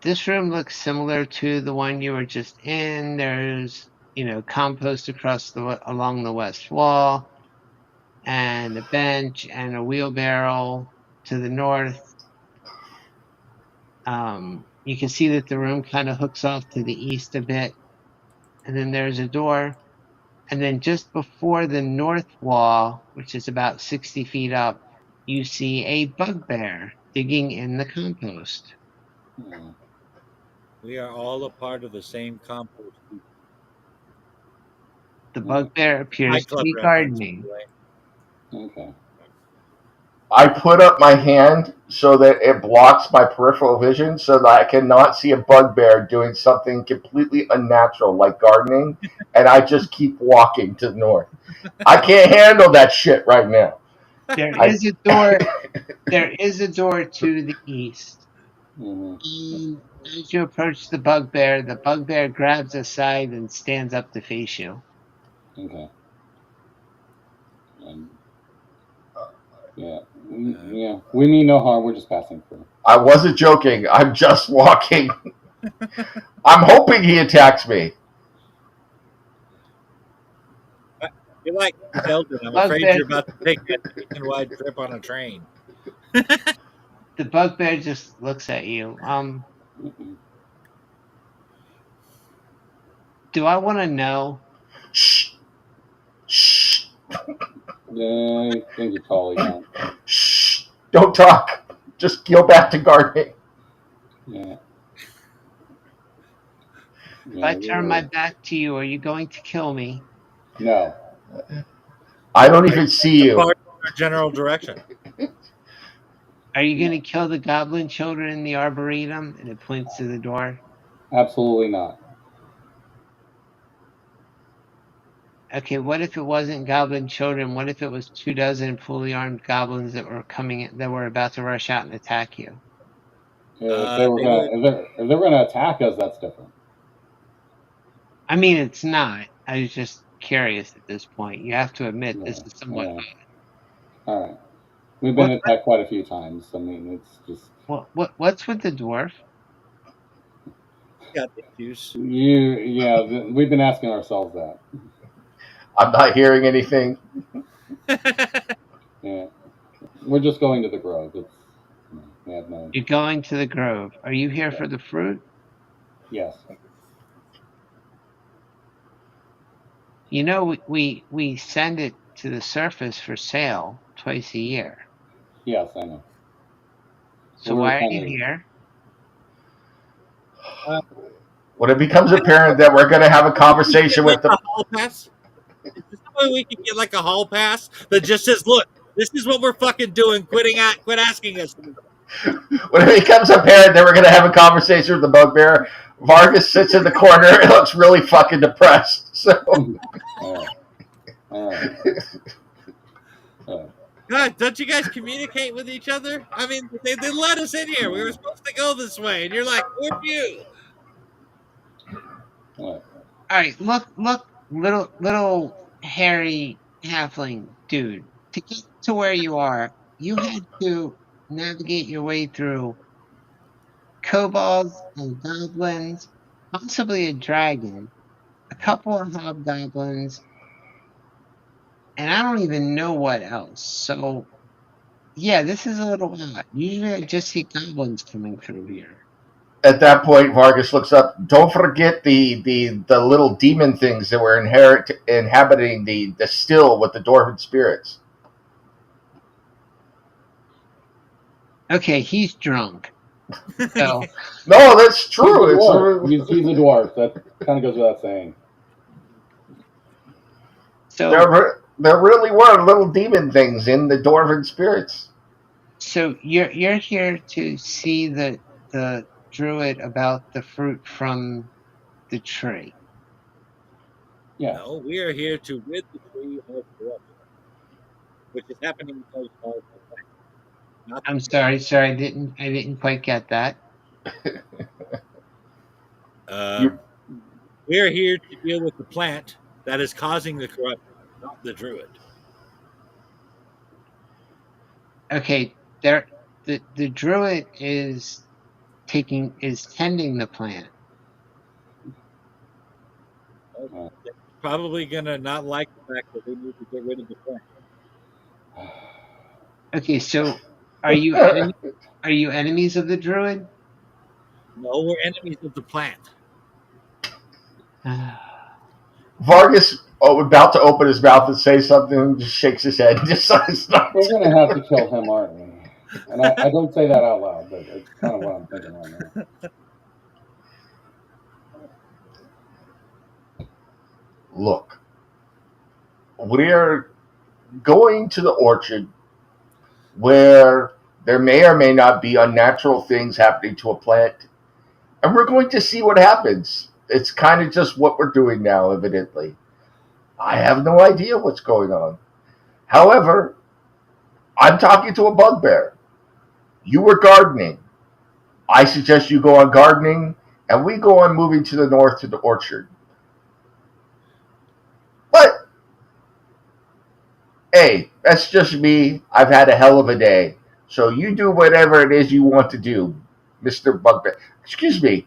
this room looks similar to the one you were just in. There's, compost across along the west wall. and a bench and a wheelbarrow to the north. You can see that the room kind of hooks off to the east a bit, and then there's a door. And then just before the north wall, which is about 60 feet up, you see a bugbear digging in the compost. Hmm. We are all a part of the same compost heap. The Yeah. bugbear Fight appears to Club be reference, by gardening. the way. Okay. I put up my hand so that it blocks my peripheral vision so that I cannot see a bugbear doing something completely unnatural like gardening, and I just keep walking to the north. I can't handle that shit right now. There I is a door. There is a door to the east. Hmm. And as you approach the bugbear grabs a side and stands up to face you. Okay. And yeah, Uh, yeah. We mean no harm. We're just passing through. I wasn't joking. I'm just walking. I'm hoping he attacks me. you're like Sheldon. I'm afraid Bugbear, you're about to take that nationwide trip on a train. the bugbear just looks at you. Mm-mm. Do I want to know? Shh, shh, Yeah, I think you probably don't. shh. Don't talk. Just go back to gardening. Yeah, If I yeah. turn my back to you, are you going to kill me? No. I don't Are you even going see to you. part in our general direction? Are you going No. to kill the goblin children in the arboretum? And it points to the door. Absolutely not. Okay, what if it wasn't goblin children? What if it was 24 fully armed goblins that were that were about to rush out and attack you? If they were They gonna, would. if they were gonna attack us, that's different. I mean, it's not. I was just curious at this point. You have to admit this Yeah, is somewhat yeah. odd. All right. We've been What attacked quite a few times. I mean, it's just what's with the dwarf? Got issues. you. Yeah, we've been asking ourselves that. I'm not hearing anything. Yeah, we're just going to the grove. It's we have no. You're going to the grove. Are you here Yeah. for the fruit? Yes. You know, we send it to the surface for sale twice a year. Yes, I know. So We're why are you kind here? uh, When it becomes apparent that we're going to have a we get conversation like with a the hall pass. Is there some way we could get like a hall pass that just says, "Look, this is what we're fucking doing. Quit asking us." when it becomes apparent that we're going to have a conversation with the bugbear, Vargas sits in the corner and looks really fucking depressed. So of. All right. All right. All right. God, don't you guys communicate with each other? I mean, they let us in here. We were supposed to go this way, and you're like, "Where you?" All right. All right, look, little hairy halfling dude. To get to where you are, you had to navigate your way through kobolds and goblins, possibly a dragon, a couple of hobgoblins, and I don't even know what else. So yeah, this is a little odd. Usually I just see goblins coming through here. at that point, Vargas looks up. Don't forget the little demon things that were inhabiting the still with the dwarven spirits. Okay, he's drunk. So No, that's He's a true. It's dwarf. He's a dwarf. That kind of goes without saying. so there really were little demon things in the dwarven spirits. so you're here to see the druid about the fruit from the tree. Yes. No, we are here to rid the tree of corruption, which is happening because of the plant. Not I'm sorry, I didn't quite get that. You we are here to deal with the plant that is causing the corruption, not the druid. Okay, there the druid is tending the plant. Probably gonna not like the fact that we need to get rid of the plant. Okay, so are you enemy? Are you enemies of the druid? No, we're enemies of the plant. Vargas, about to open his mouth and say something, just shakes his head and decides not We're to. gonna have to kill him, aren't we? And I don't say that out loud, but it's kind of what I'm thinking right now. Look, we're going to the orchard where there may or may not be unnatural things happening to a plant, and we're going to see what happens. It's kind of just what we're doing now, evidently. I have no idea what's going on. However, I'm talking to a bugbear. You were gardening. I suggest you go on gardening, and we go on moving to the north to the orchard. But hey, that's just me. I've had a hell of a day. So you do whatever it is you want to do, Mr. Bugbear. Excuse me.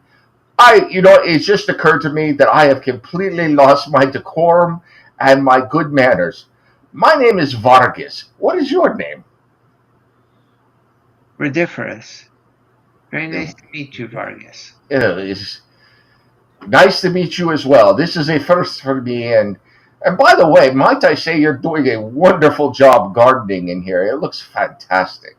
It's just occurred to me that I have completely lost my decorum and my good manners. My name is Vargas. What is your name? Ridiferous. Very nice to meet you, Vargas. It's nice to meet you as well. This is a first for me, and by the way, might I say you're doing a wonderful job gardening in here. It looks fantastic.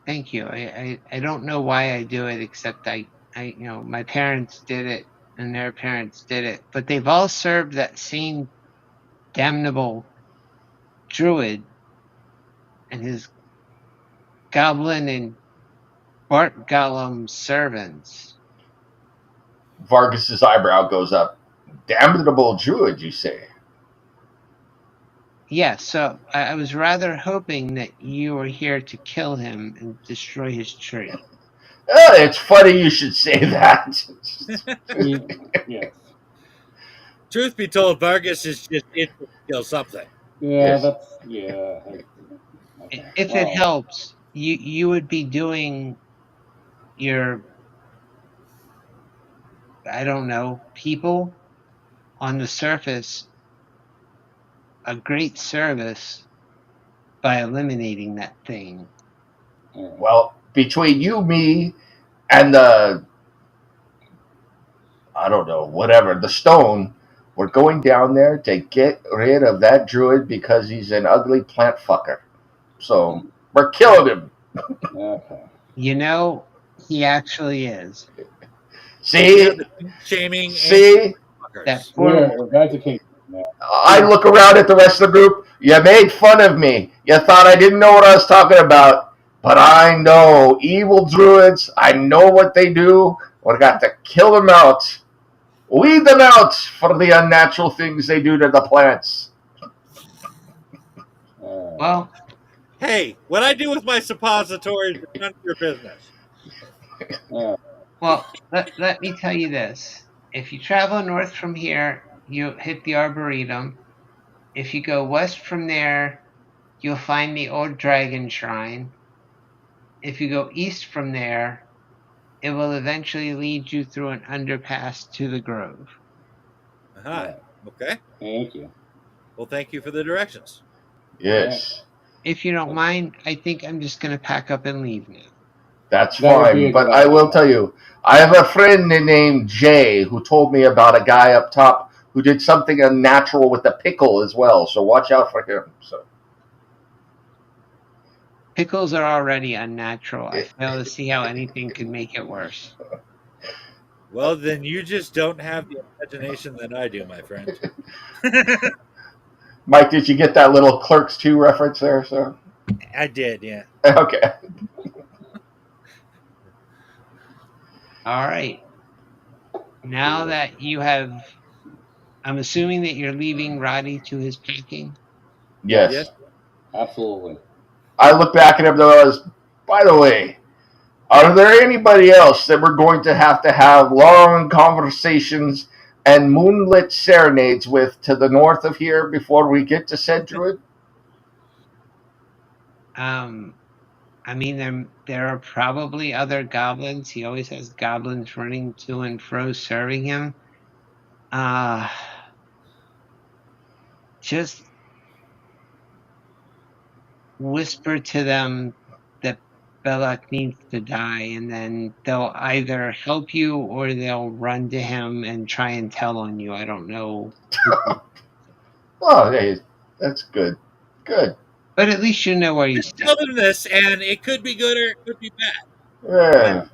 Thank you. I don't know why I do it, except my parents did it and their parents did it, but they've all served that same damnable druid and his goblin and Bart Gollum servants. Vargas's eyebrow goes up. Damnable druid, you say? Yeah, so I was rather hoping that you were here to kill him and destroy his tree. It's funny you should say that. Yes. Truth be told, Vargas is just in to kill something. Yeah, Yes. that's yeah. Okay. If it Well, helps, you would be doing your, I don't know, people on the surface a great service by eliminating that thing. all Well, between you, me, and the I don't know, whatever, the stone, we're going down there to get rid of that druid because he's an ugly plant fucker. So we're killing him. right. Okay. You know, he actually is. We are See? the shaming and See? That fuckers. poor We're back to King. Now. I look around at the rest of the group. You made fun of me. You thought I didn't know what I was talking about. But I know evil druids. I know what they do. We got to kill them out. Weed them out for the unnatural things they do to the plants. All well, Hey, what I do with my suppositories is none of your business. right. All let me tell you this. If you travel north from here, you hit the Arboretum. If you go west from there, you'll find the old dragon shrine. If you go east from there, it will eventually lead you through an underpass to the grove. Aha. Okay. Thank you. Well, thank you for the directions. Yes, If you don't mind, I think I'm just going to pack up and leave now. that's That would be fine. a good But I will idea. tell you, I have a friend named Jay who told me about a guy up top who did something unnatural with a pickle as well. So watch out for him. So Pickles are already unnatural. I fail to see how anything could make it worse. Well, then you just don't have the imagination that I do, my friend. Mike, did you get that little Clerks 2 reference there, sir? I did, yeah. Okay. All right. Now that you have, I'm assuming that you're leaving Roddy to his packing. Yes. Yes. Absolutely. I look back at him though as, by the way, are there anybody else that we're going to have long conversations and moonlit serenades with to the north of here before we get to said druid? I mean, there are probably other goblins. He always has goblins running to and fro serving him. Just whisper to them that Belloc needs to die, and then they'll either help you or they'll run to him and try and tell on you. I don't know. Oh, hey, that's good. Good. But at least you know where you stand. Tell them this, and it could be good or it could be bad. Yeah,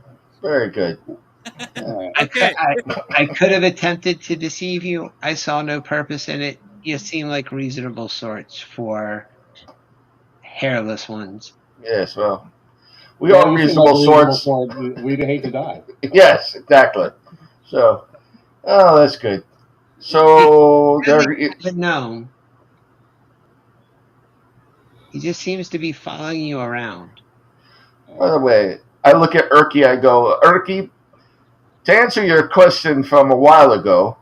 very good. All right. Okay. I could have attempted to deceive you. I saw no purpose in it. You seem like reasonable sorts for hairless ones. Yes, well, we Well, are you seem like reasonable a reasonable sorts. sort. We'd hate to die. Yes, exactly. So, oh, that's good. So there. But no, he just seems to be following you around. By the way, I look at Erky. I go, Erky, to answer your question from a while ago.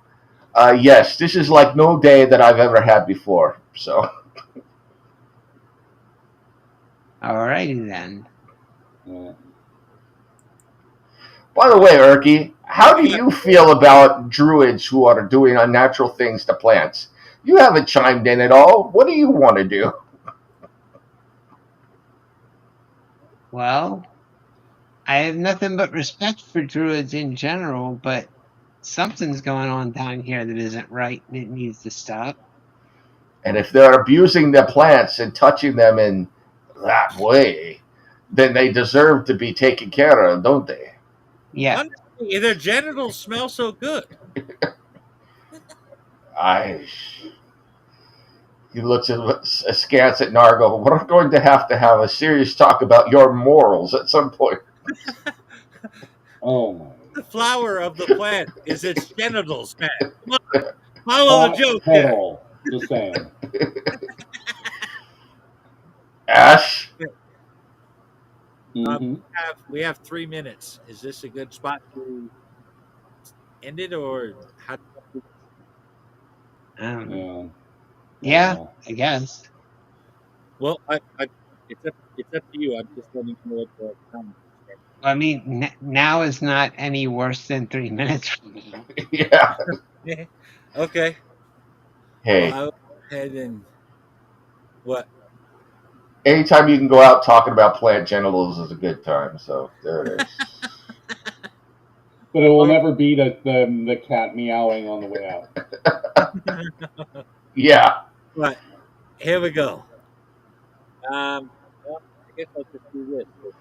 Yes, this is like no day that I've ever had before. So, Alrighty then. Yeah. by the way, Erky, how do you feel about druids who are doing unnatural things to plants? You haven't chimed in at all. What do you want to do? Well, I have nothing but respect for druids in general, but something's going on down here that isn't right and it needs to stop. And if they're abusing the plants and touching them in that way, then they deserve to be taken care of, don't they? Yeah. Honestly, their genitals smell so good. He looks askance at Nargo. We're going to have a serious talk about your morals at some point. Oh my. The flower of the plant is its genitals, man. Come on, follow Hot the joke here. kettle. Just saying. Ash, Mm-hmm. We have 3 minutes. Is this a good spot to end it, or how? Yeah. Yeah, I guess. Well, it's up to you. I'm just letting you know what the comments. I mean, now is not any worse than 3 minutes from now. yeah. Okay. Hey, Well, I'll go ahead and what? anytime you can go out talking about plant genitals is a good time. So there it is. But it will never beat the cat meowing on the way out. Yeah. But here we go. Well, I guess I'll just do this.